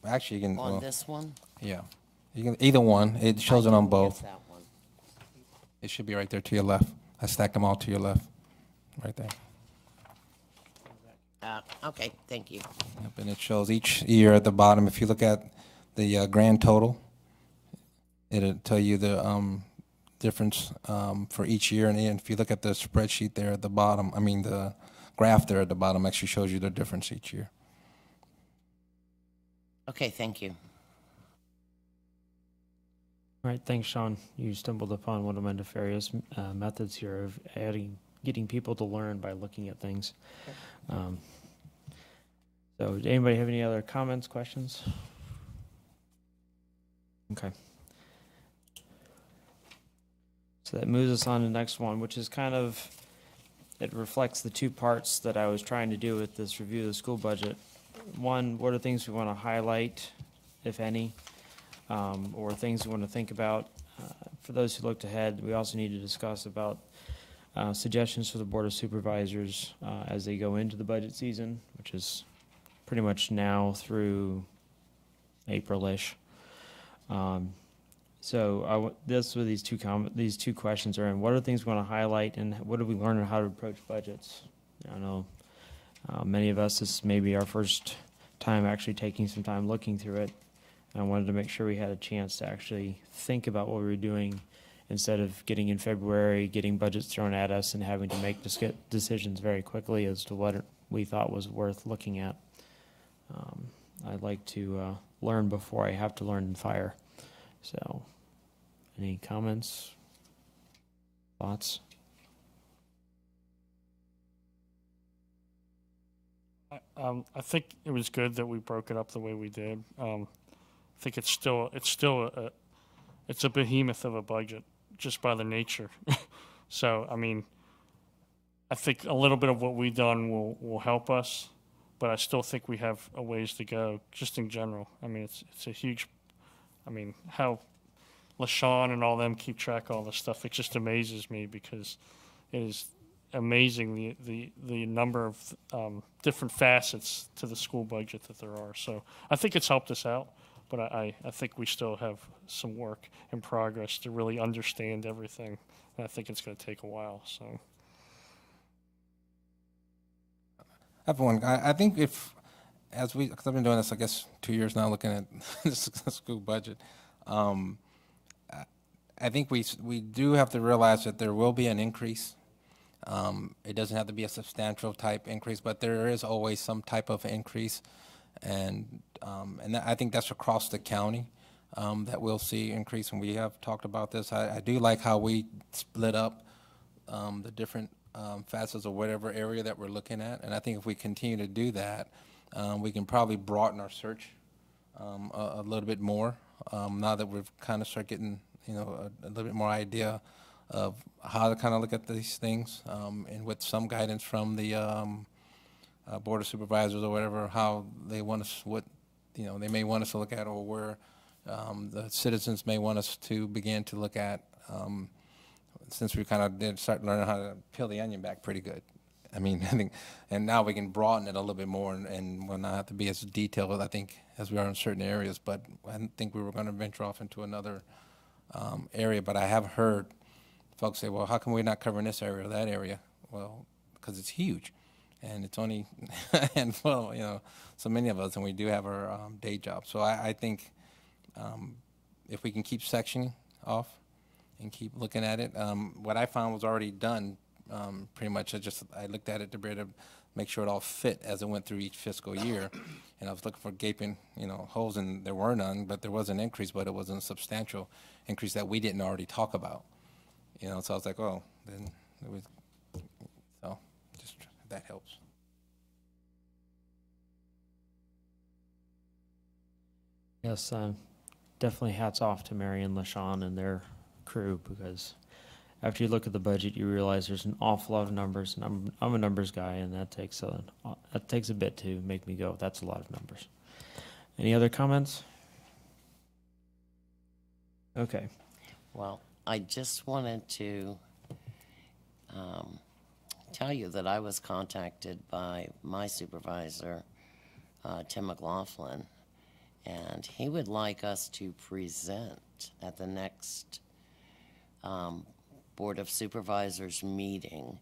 [SPEAKER 4] actually you can...
[SPEAKER 5] On this one?
[SPEAKER 4] Yeah. You can, either one. It shows it on both.
[SPEAKER 5] That one.
[SPEAKER 4] It should be right there to your left. I stacked them all to your left. Right there.
[SPEAKER 5] Okay, thank you.
[SPEAKER 4] Yep, and it shows each year at the bottom. If you look at the grand total, it'll tell you the difference for each year. And if you look at the spreadsheet there at the bottom, the graph there at the bottom actually shows you the difference each year.
[SPEAKER 5] Okay, thank you.
[SPEAKER 1] All right, thanks, Sean. You stumbled upon one of my nefarious methods here of getting people to learn by looking at things. So, did anybody have any other comments, questions? Okay. So that moves us on to the next one, which is kind of, it reflects the 2 parts that I was trying to do with this review of the school budget. One, what are things we want to highlight, if any, or things we want to think about? For those who looked ahead, we also need to discuss about suggestions for the Board of Supervisors as they go into the budget season, which is pretty much now through April-ish. So this where these two questions are in. What are things we want to highlight, and what do we learn on how to approach budgets? I know many of us, this may be our first time actually taking some time looking through it. I wanted to make sure we had a chance to actually think about what we were doing instead of getting in February, getting budgets thrown at us, and having to make decisions very quickly as to what we thought was worth looking at. I'd like to learn before I have to learn and fire. So, any comments, thoughts?
[SPEAKER 2] I think it was good that we broke it up the way we did. I think it's still a behemoth of a budget just by the nature. So, I think a little bit of what we've done will help us, but I still think we have a ways to go just in general. It's a huge, how LaShawn and all them keep track of all this stuff, it just amazes me because it is amazing the number of different facets to the school budget that there are. So I think it's helped us out. but I think we still have some work in progress to really understand everything. And I think it's going to take a while, so.
[SPEAKER 4] Everyone, I think because I've been doing this, I guess, 2 years now, looking at the school budget. I think we do have to realize that there will be an increase. It doesn't have to be a substantial type increase, but there is always some type of increase, and I think that's across the county that we'll see increase. And we have talked about this. I do like how we split up the different facets of whatever area that we're looking at, and I think if we continue to do that, we can probably broaden our search a little bit more now that we've kind of start getting a little bit more idea of how to kind of look at these things, and with some guidance from the Board of Supervisors or whatever, how they want us, what they may want us to look at, or where the citizens may want us to begin to look at, since we kind of did start learning how to peel the onion back pretty good. I mean, I think, and now we can broaden it a little bit more, and we'll not have to be as detailed, I think, as we are in certain areas. But I didn't think we were going to venture off into another area. But I have heard folks say, well, how come we're not covering this area or that area? Well, because it's huge, and it's only a handful, so many of us, and we do have our day jobs. So I think if we can keep sectioning off and keep looking at it, what I found was already done. Pretty much, I looked at it to be able to make sure it all fit as it went through each fiscal year, and I was looking for gaping, holes, and there were none. But there was an increase, but it wasn't a substantial increase that we didn't already talk about. So I was like, oh, then it was. So just that helps.
[SPEAKER 1] Yes, definitely hats off to Mary and LaShawn and their crew, because after you look at the budget, you realize there's an awful lot of numbers, and I'm a numbers guy, and that takes a bit to make me go, that's a lot of numbers. Any other comments? Okay.
[SPEAKER 5] Well, I just wanted to tell you that I was contacted by my supervisor, Tim McLaughlin, and he would like us to present at the next Board of Supervisors meeting.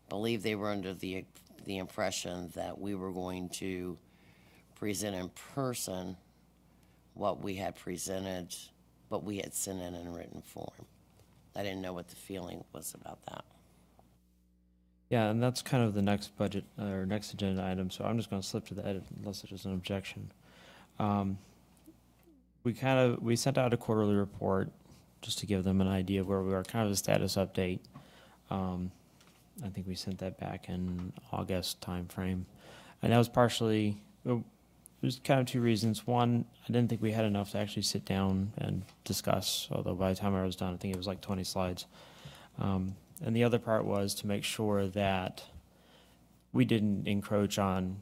[SPEAKER 5] I believe they were under the impression that we were going to present in person what we had presented, what we had sent in written form. I didn't know what the feeling was about that.
[SPEAKER 1] Yeah, and that's kind of the next budget or next agenda item, so I'm just going to slip to the edit unless there's an objection. We sent out a quarterly report just to give them an idea of where we are, kind of a status update. I think we sent that back in August timeframe, and that was partially, there's kind of two reasons. One, I didn't think we had enough to actually sit down and discuss, although by the time I was done, I think it was like 20 slides. And the other part was to make sure that we didn't encroach on,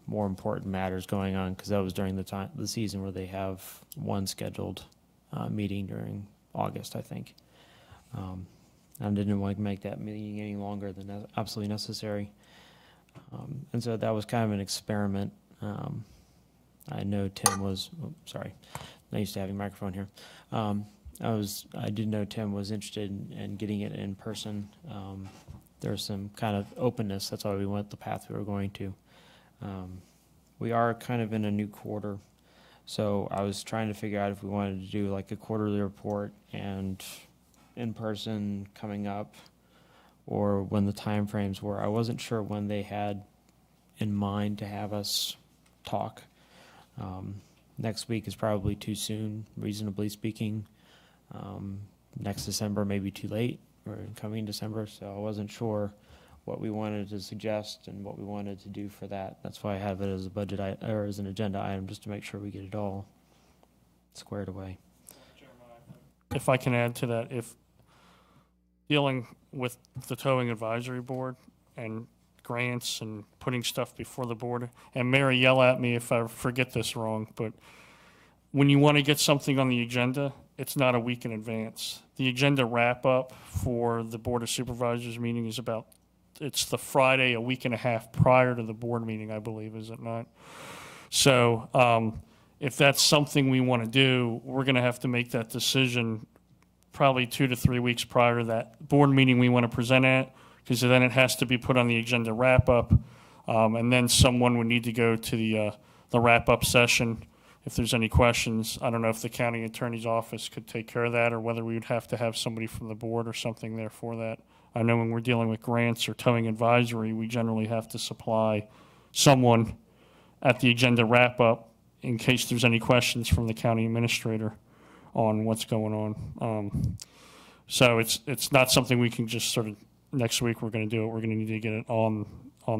[SPEAKER 1] more important matters going on, because that was during the season where they have one scheduled meeting during August, I think. I didn't want to make that meeting any longer than absolutely necessary. And so that was kind of an experiment. I know Tim was, not used to having a microphone here. I did know Tim was interested in getting it in person. There's some kind of openness. That's why we went the path we were going to. We are kind of in a new quarter, so I was trying to figure out if we wanted to do like a quarterly report and in person coming up, or when the time frames were. I wasn't sure when they had in mind to have us talk. Next week is probably too soon, reasonably speaking. Next December may be too late, or in coming December, so I wasn't sure what we wanted to suggest and what we wanted to do for that. That's why I have it as a budget or as an agenda item, just to make sure we get it all squared away.
[SPEAKER 2] If I can add to that, if dealing with the towing advisory board and grants and putting stuff before the board, and Mary, yell at me if I forget this wrong, but when you want to get something on the agenda, it's not a week in advance. The agenda wrap-up for the Board of Supervisors meeting is it's the Friday a week and a half prior to the board meeting, I believe, is it not? So if that's something we want to do, we're going to have to make that decision probably 2 to 3 weeks prior to that board meeting we want to present at, because then it has to be put on the agenda wrap-up, and then someone would need to go to the wrap-up session if there's any questions. I don't know if the county attorney's office could take care of that, or whether we would have to have somebody from the board or something there for that. I know when we're dealing with grants or towing advisory, we generally have to supply someone at the agenda wrap-up in case there's any questions from the county administrator on what's going on. So it's not something we can just sort of, next week we're going to do it. We're going to need to get it on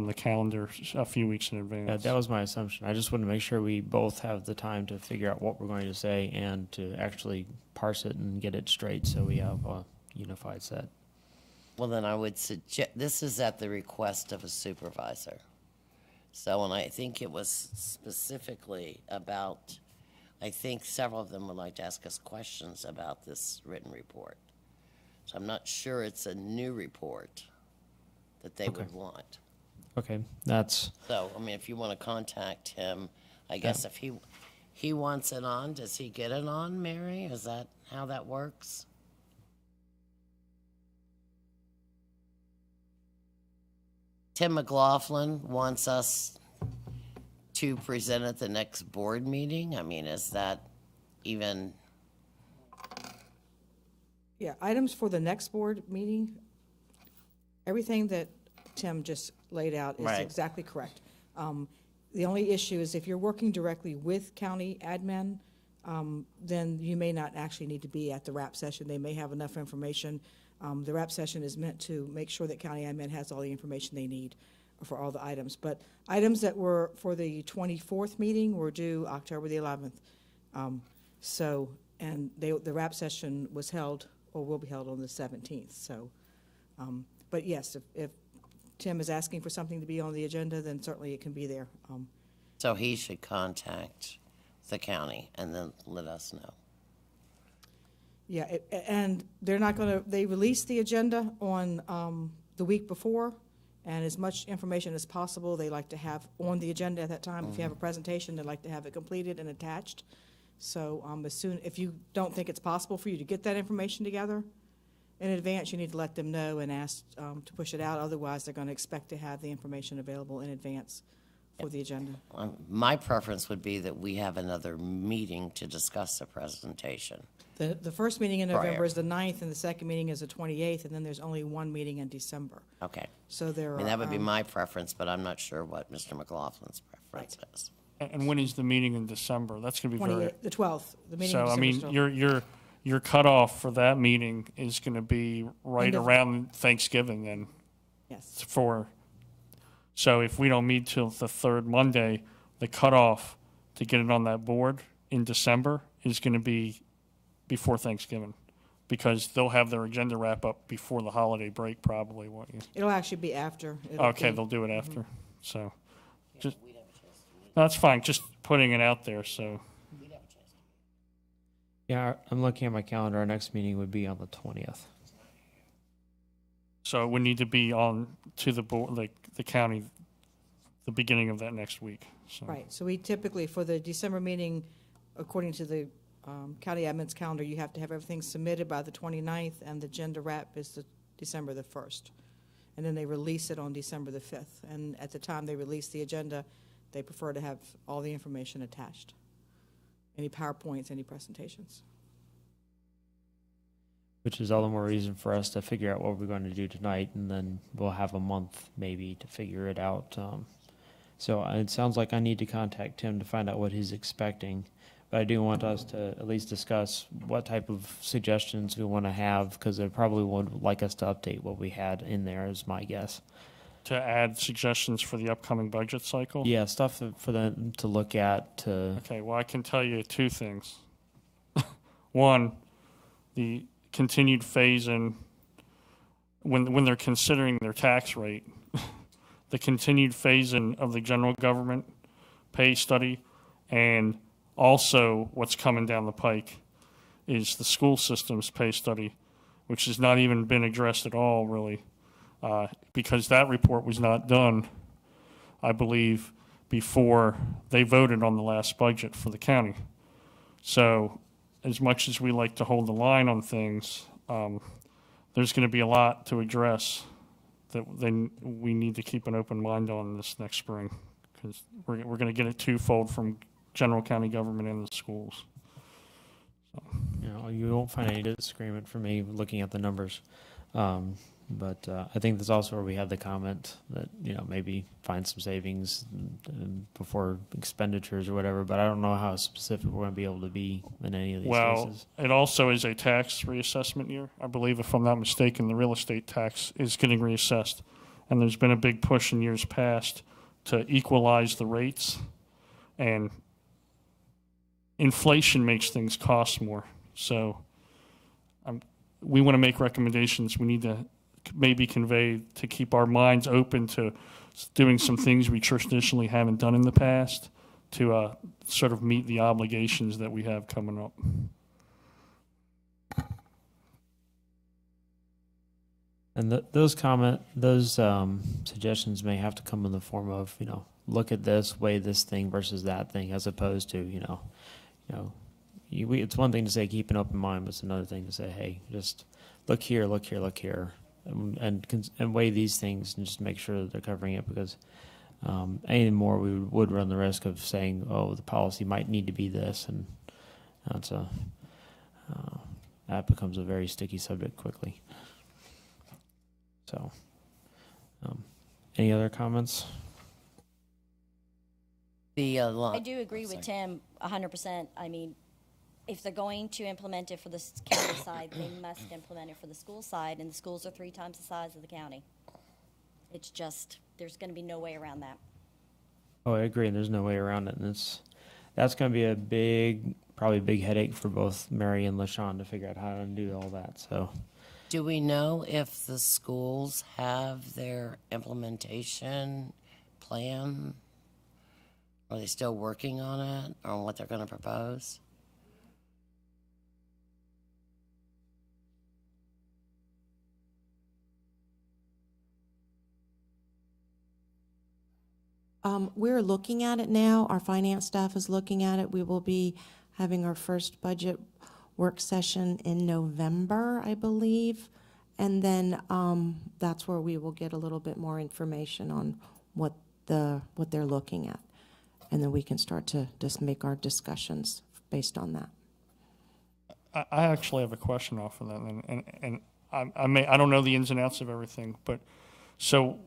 [SPEAKER 2] the calendar a few weeks in advance.
[SPEAKER 1] Yeah, that was my assumption. I just want to make sure we both have the time to figure out what we're going to say and to actually parse it and get it straight so we have a unified set.
[SPEAKER 5] Well, then I would suggest, this is at the request of a supervisor. So, and I think it was specifically about, I think several of them would like to ask us questions about this written report. So I'm not sure it's a new report that they would want.
[SPEAKER 1] Okay, that's,
[SPEAKER 5] So, I mean, if you want to contact him, I guess if he wants it on, does he get it on, Mary? Is that how that works? Tim McLaughlin wants us to present at the next board meeting. I mean, is that even,
[SPEAKER 7] Yeah, items for the next board meeting, everything that Tim just laid out is
[SPEAKER 5] Right.
[SPEAKER 7] exactly correct. The only issue is if you're working directly with county admin, then you may not actually need to be at the wrap session. They may have enough information. The wrap session is meant to make sure that county admin has all the information they need for all the items. But items that were for the 24th meeting were due October the 11th. And the wrap session was held, or will be held on the 17th. So, but yes, if Tim is asking for something to be on the agenda, then certainly it can be there.
[SPEAKER 5] so he should contact the county and then let us know.
[SPEAKER 7] Yeah, and they're not going to, they release the agenda on the week before, and as much information as possible they like to have on the agenda at that time. If you have a presentation, they like to have it completed and attached. So if you don't think it's possible for you to get that information together in advance, you need to let them know and ask to push it out. Otherwise, they're going to expect to have the information available in advance for the agenda.
[SPEAKER 5] My preference would be that we have another meeting to discuss the presentation.
[SPEAKER 7] The first meeting in November
[SPEAKER 5] Prior.
[SPEAKER 7] is the 9th, and the second meeting is the 28th, and then there's only one meeting in December.
[SPEAKER 5] Okay.
[SPEAKER 7] So there
[SPEAKER 5] I
[SPEAKER 7] are.
[SPEAKER 5] mean, that would be my preference, but I'm not sure what Mr. McLaughlin's preference is.
[SPEAKER 2] And when is the meeting in December? That's going to be very,
[SPEAKER 7] The 12th, the meeting
[SPEAKER 2] so,
[SPEAKER 7] in
[SPEAKER 2] I
[SPEAKER 7] December.
[SPEAKER 2] mean, your cutoff for that meeting is going to be right
[SPEAKER 7] End of-
[SPEAKER 2] around Thanksgiving then.
[SPEAKER 7] Yes,
[SPEAKER 2] So if we don't meet till the third Monday, the cutoff to get it on that board in December is going to be before Thanksgiving, because they'll have their agenda wrap up before the holiday break probably, won't you?
[SPEAKER 7] it'll actually be after. It'll
[SPEAKER 2] Okay,
[SPEAKER 7] be-
[SPEAKER 2] they'll do it after, so, just, that's fine, just putting it out there, so.
[SPEAKER 1] yeah, I'm looking at my calendar. Our next meeting would be on the 20th.
[SPEAKER 2] So it would need to be on to the board, like the county, the beginning of that next week, so.
[SPEAKER 7] Right, so we typically, for the December meeting, according to the county admin's calendar, you have to have everything submitted by the 29th, and the agenda wrap is the December the 1st. And then they release it on December the 5th. And at the time they release the agenda, they prefer to have all the information attached. Any PowerPoints, any presentations.
[SPEAKER 1] Which is all the more reason for us to figure out what we're going to do tonight, and then we'll have a month maybe to figure it out. So it sounds like I need to contact Tim to find out what he's expecting. But I do want us to at least discuss what type of suggestions we want to have, because they probably would like us to update what we had in there, is my guess.
[SPEAKER 2] To add suggestions for the upcoming budget cycle?
[SPEAKER 1] Yeah, stuff for them to look at to.
[SPEAKER 2] Okay, well, I can tell you two things. One, the continued phase-in, when they're considering their tax rate, the continued phase-in of the general government pay study, and also what's coming down the pike is the school system's pay study, which has not even been addressed at all, really, because that report was not done, I believe, before they voted on the last budget for the county. So as much as we like to hold the line on things, there's going to be a lot to address that then we need to keep an open mind on this next spring, because we're going to get it twofold from general county government and the schools.
[SPEAKER 1] You know, you won't find any disagreement from me looking at the numbers. But I think that's also where we have the comment that, you know, maybe find some savings before expenditures or whatever, but I don't know how specific we're going to be able to be in any of these cases.
[SPEAKER 2] It also is a tax reassessment year. I believe, if I'm not mistaken, the real estate tax is getting reassessed. And there's been a big push in years past to equalize the rates. And inflation makes things cost more. So we want to make recommendations. We need to maybe convey to keep our minds open to doing some things we traditionally haven't done in the past to sort of meet the obligations that we have coming up.
[SPEAKER 1] And those suggestions may have to come in the form of, you know, look at this, weigh this thing versus that thing, as opposed to, it's one thing to say keep an open mind, but it's another thing to say, hey, just look here, and weigh these things and just make sure that they're covering it, because anything more we would run the risk of saying, oh, the policy might need to be this, and that becomes a very sticky subject quickly. So, any other comments?
[SPEAKER 6] I do agree with Tim 100%. I mean, if they're going to implement it for the county side, they must implement it for the school side, and the schools are 3 times the size of the county. It's just, there's going to be no way around that.
[SPEAKER 1] Oh, I agree, and there's no way around it, and that's going to be probably a big headache for both Mary and LaShawn to figure out how to do all that. So,
[SPEAKER 5] Do we know if the schools have their implementation plan? Are they still working on it, or on what they're going to propose?
[SPEAKER 9] We're looking at it now. Our finance staff is looking at it. We will be having our first budget work session in November, I believe. And then that's where we will get a little bit more information on what they're looking at. And then we can start to just make our discussions based on that.
[SPEAKER 2] I actually have a question off of that, and I don't know the ins and outs of everything, but so,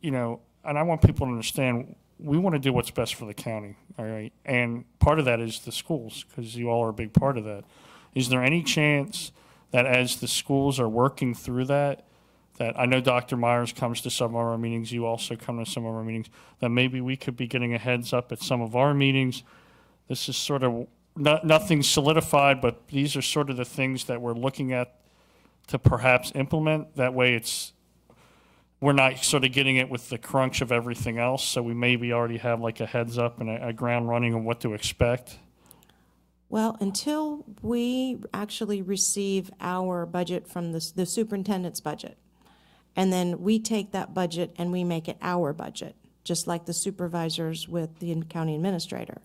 [SPEAKER 2] and I want people to understand, we want to do what's best for the county, all right? And part of that is the schools, because you all are a big part of that. Is there any chance that as the schools are working through that I know Dr. Myers comes to some of our meetings, you also come to some of our meetings, that maybe we could be getting a heads up at some of our meetings? This is sort of nothing solidified, but these are sort of the things that we're looking at to perhaps implement. That way we're not sort of getting it with the crunch of everything else, so we maybe already have like a heads up and a ground running on what to expect.
[SPEAKER 9] Well, until we actually receive our budget from the superintendent's budget, and then we take that budget and we make it our budget, just like the supervisors with the county administrator.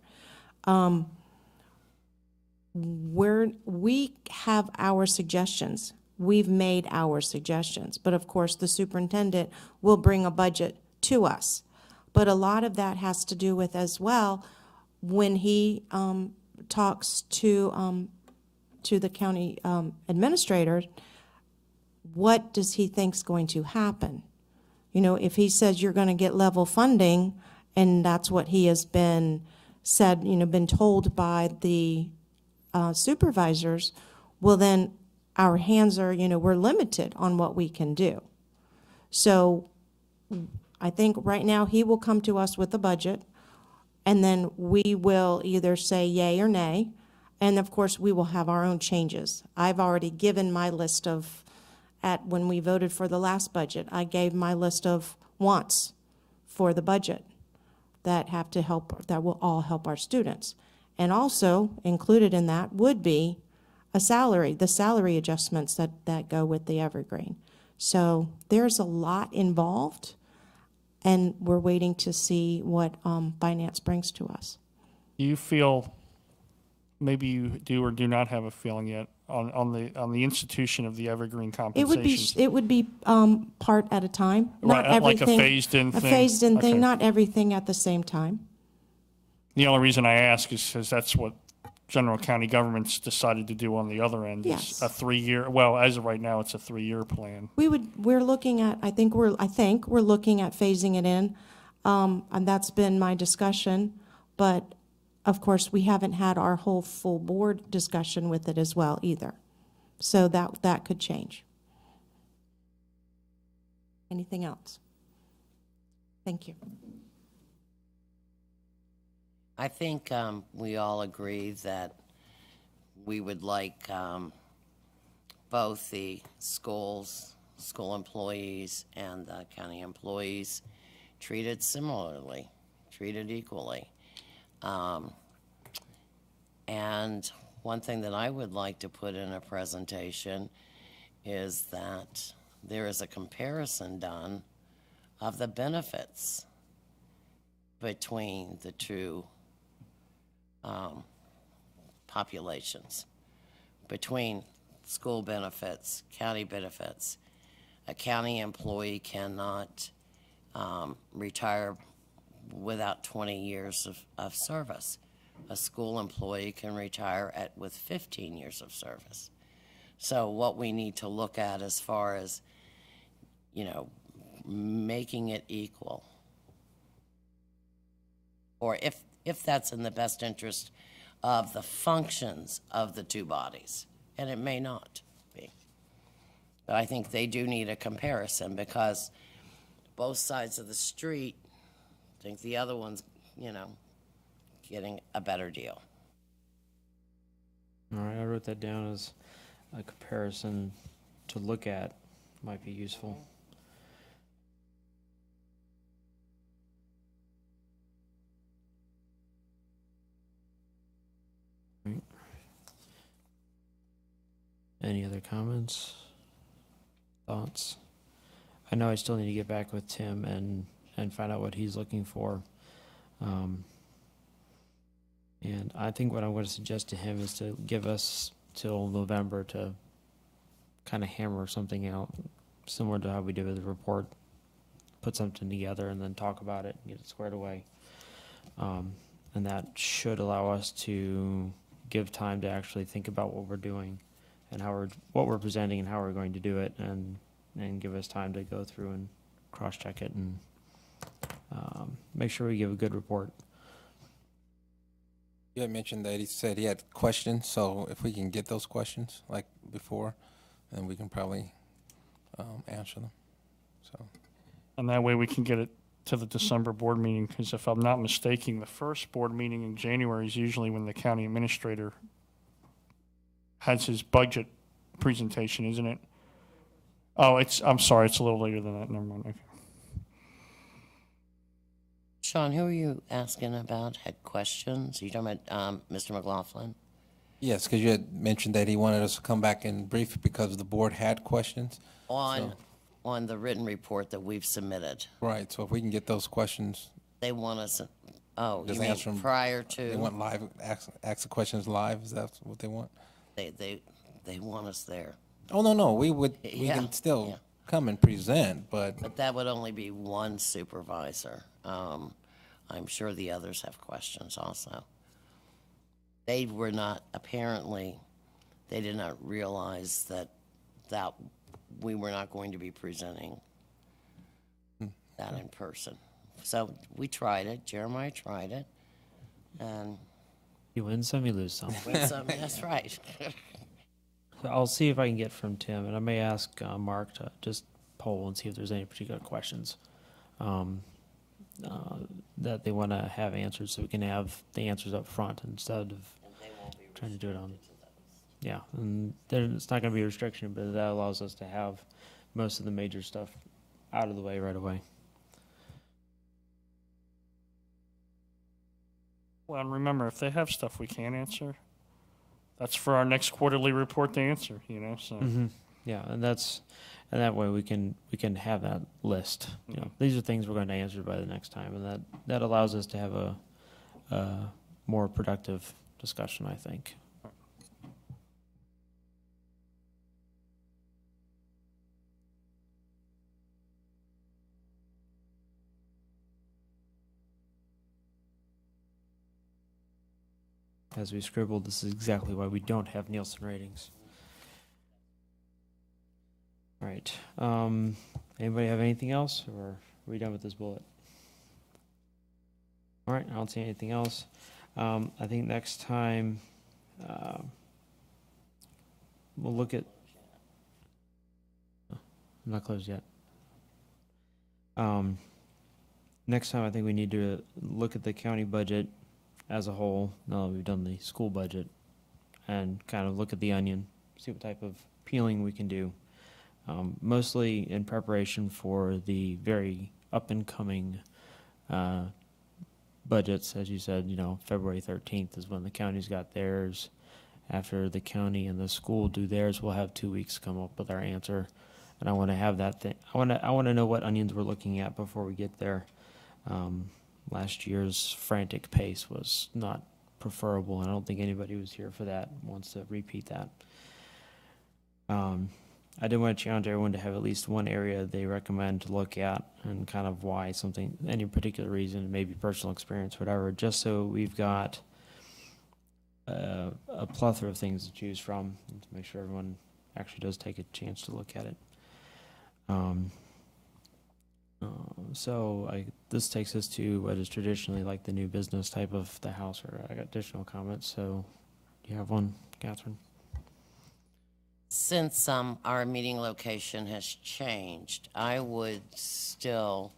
[SPEAKER 9] We have our suggestions. We've made our suggestions. But of course, the superintendent will bring a budget to us. But a lot of that has to do with, as well, when he talks to the county administrator, what does he think's going to happen? If he says you're going to get level funding, and that's what he has been told by the supervisors, well then our hands are, we're limited on what we can do. So I think right now he will come to us with a budget, and then we will either say yay or nay, and of course we will have our own changes. I've already given my list of, when we voted for the last budget, I gave my list of wants for the budget that will all help our students. And also included in that would be the salary adjustments that go with the Evergreen. So there's a lot involved, and we're waiting to see what finance brings to us.
[SPEAKER 2] Do you feel, maybe you do or do not have a feeling yet, on the institution of the evergreen compensations?
[SPEAKER 9] It would be part at a time, not
[SPEAKER 2] Right, like a
[SPEAKER 9] everything.
[SPEAKER 2] phased-in thing?
[SPEAKER 9] A phased-in thing,
[SPEAKER 2] Okay.
[SPEAKER 9] not everything at the same time.
[SPEAKER 2] The only reason I ask is because that's what general county governments decided to do on the other end.
[SPEAKER 9] Yes.
[SPEAKER 2] It's a 3-year, well, as of right now, it's a 3-year plan.
[SPEAKER 9] We're looking at, I think we're looking at phasing it in, and that's been my discussion, but of course, we haven't had our whole full board discussion with it as well either. So that could change. Anything else? Thank you.
[SPEAKER 5] I think we all agree that we would like both the school employees and the county employees treated similarly, treated equally. And one thing that I would like to put in a presentation is that there is a comparison done of the benefits between the two populations, between school benefits, county benefits. A county employee cannot retire without 20 years of service. A school employee can retire with 15 years of service. So what we need to look at as far as, making it equal, or if that's in the best interest of the functions of the two bodies, and it may not be. But I think they do need a comparison, because both sides of the street think the other one's, getting a better deal.
[SPEAKER 1] All right, I wrote that down as a comparison to look at. Might be useful. Right. Any other comments? Thoughts? I know I still need to get back with Tim and find out what he's looking for. And I think what I'm going to suggest to him is to give us till November to kind of hammer something out, similar to how we did with the report, put something together and then talk about it and get it squared away. And that should allow us to give time to actually think about what we're doing and what we're presenting and how we're going to do it, and give us time to go through and cross-check it and make sure we give a good report.
[SPEAKER 4] You had mentioned that he said he had questions, so if we can get those questions like before, then we can probably answer them. So.
[SPEAKER 2] And that way we can get it to the December board meeting, because if I'm not mistaken, the first board meeting in January is usually when the county administrator has his budget presentation, isn't it? Oh, I'm sorry, it's a little later than that. Never mind. Okay.
[SPEAKER 5] Sean, who are you asking about? Had questions? Are you talking about Mr. McLaughlin?
[SPEAKER 4] Yes, because you had mentioned that he wanted us to come back and brief because the board had questions.
[SPEAKER 5] On the written report that we've submitted.
[SPEAKER 4] Right, so if we can get those questions.
[SPEAKER 5] They want us,
[SPEAKER 4] Just
[SPEAKER 5] you mean
[SPEAKER 4] answer 'em.
[SPEAKER 5] prior to?
[SPEAKER 4] They want live, ask the questions live, is that what they want?
[SPEAKER 5] They want us there.
[SPEAKER 4] Oh, no, we
[SPEAKER 5] Yeah,
[SPEAKER 4] can still
[SPEAKER 5] yeah.
[SPEAKER 4] come and present, but
[SPEAKER 5] But that would only be one supervisor. I'm sure the others have questions also. They were not, apparently, they did not realize that we were not going to be presenting that in person. So we tried it, Jeremiah tried it, and
[SPEAKER 1] You win some, you lose some.
[SPEAKER 5] that's right.
[SPEAKER 1] So I'll see if I can get from Tim, and I may ask Mark to just poll and see if there's any particular questions that they want to have answered, so we can have the answers up front instead of trying to do it on. Yeah, and then it's not going to be a restriction, but that allows us to have most of the major stuff out of the way right away.
[SPEAKER 2] Well, and remember, if they have stuff we can't answer, that's for our next quarterly report to answer, so.
[SPEAKER 1] Mm-hmm. Yeah, and that way we can have that list. You know, these are things we're going to answer by the next time, and that allows us to have a more productive discussion, I think. As we scribbled, this is exactly why we don't have Nielsen ratings. All right. Anybody have anything else, or are we done with this bullet? All right, I don't see anything else. I think next time we'll look at. I'm not closed yet. Next time, I think we need to look at the county budget as a whole. Now that we've done the school budget, and kind of look at the onion, see what type of peeling we can do. Mostly in preparation for the very up and coming budgets. As you said, you know, February 13th is when the county's got theirs. After the county and the school do theirs, we'll have 2 weeks to come up with our answer. And I want to have that thing. I want to know what onions we're looking at before we get there. Last year's frantic pace was not preferable. I don't think anybody was here for that, wants to repeat that. I did want to challenge everyone to have at least one area they recommend to look at, and kind of why, something, any particular reason, maybe personal experience, whatever, just so we've got a plethora of things to choose from, and to make sure everyone actually does take a chance to look at it. This takes us to what is traditionally like the new business type of the house, or I got additional comments. So do you have one, Catherine?
[SPEAKER 5] Since our meeting location has changed, I would still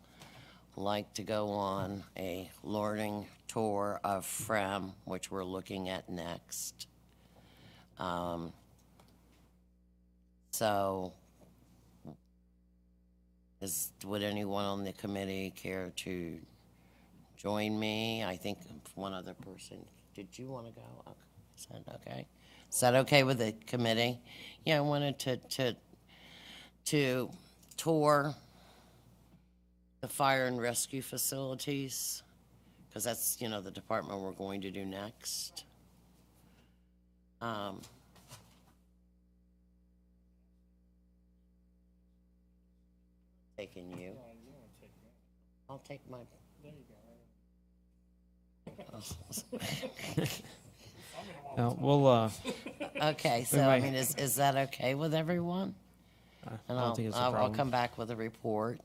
[SPEAKER 5] like to go on a learning tour of FREM, which we're looking at next. Would anyone on the committee care to join me? I think one other person. Did you want to go? Okay. Is that okay? Is that okay with the committee? Yeah, I wanted to tour the fire and rescue facilities, because that's, you know, the department we're going to do next. Taking you. I'll take my. There you go.
[SPEAKER 1] We'll.
[SPEAKER 5] Okay, so I mean, is that okay with everyone? And
[SPEAKER 1] I don't think it's a problem.
[SPEAKER 5] I'll come back with a report.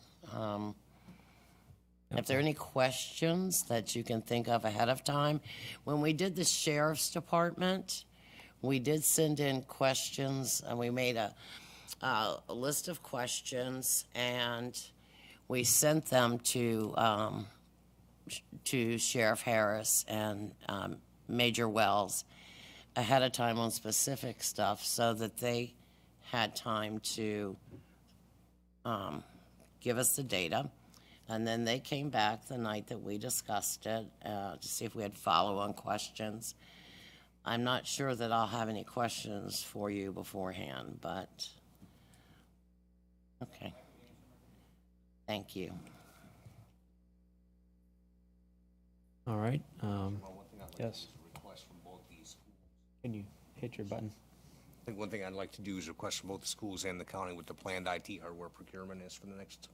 [SPEAKER 5] If there are any questions that you can think of ahead of time, when we did the sheriff's department, we did send in questions, and we made a list of questions, and we sent them to Sheriff Harris and Major Wells ahead of time on specific stuff, so that they had time to give us the data. And then they came back the night that we discussed it to see if we had follow-on questions. I'm not sure that I'll have any questions for you beforehand, but okay. Thank you.
[SPEAKER 1] All right. Yes. Can you hit your button?
[SPEAKER 3] I think one thing I'd like to do is request from both the schools and the county what the planned IT hardware procurement is for the next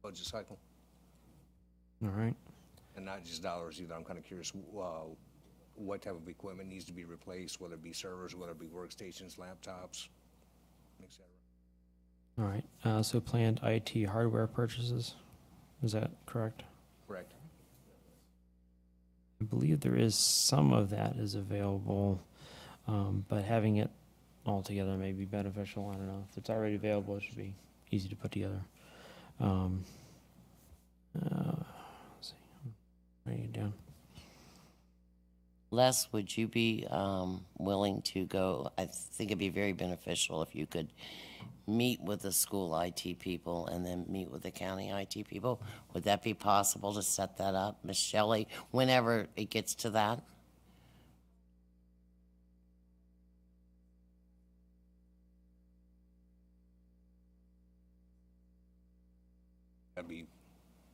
[SPEAKER 3] budget cycle.
[SPEAKER 1] All right.
[SPEAKER 3] And not just dollars either. I'm kind of curious what type of equipment needs to be replaced, whether it be servers, whether it be workstations, laptops, etc.
[SPEAKER 1] All right. So planned IT hardware purchases. Is that correct?
[SPEAKER 3] Correct.
[SPEAKER 1] I believe there is some of that is available, but having it all together may be beneficial. I don't know. If it's already available, it should be easy to put together. Let's see. I'm writing it down.
[SPEAKER 5] Les, would you be willing to go? I think it'd be very beneficial if you could meet with the school IT people and then meet with the county IT people. Would that be possible to set that up? Ms. Shelley, whenever it gets to that?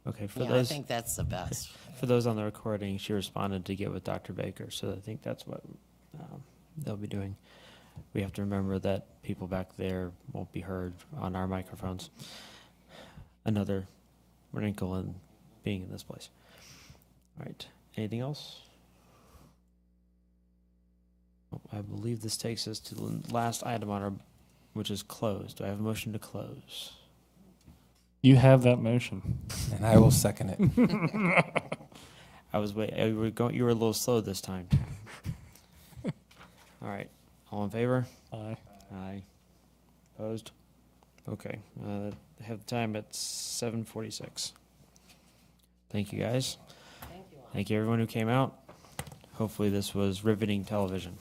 [SPEAKER 1] Okay, for
[SPEAKER 5] Yeah, I
[SPEAKER 1] those,
[SPEAKER 5] think that's the best.
[SPEAKER 1] for those on the recording, she responded to get with Dr. Baker, so I think that's what they'll be doing. We have to remember that people back there won't be heard on our microphones. Another wrinkle in being in this place. All right, anything else? I believe this takes us to the last item on our, which is closed. Do I have a motion to close?
[SPEAKER 2] You have that motion.
[SPEAKER 4] And I will second it.
[SPEAKER 1] I was wait. You were a little slow this time. All right. All in favor?
[SPEAKER 2] Aye.
[SPEAKER 1] Aye. Opposed? Okay. I have the time at 7:46. Thank you, guys. Thank you everyone who came out. Hopefully this was riveting television.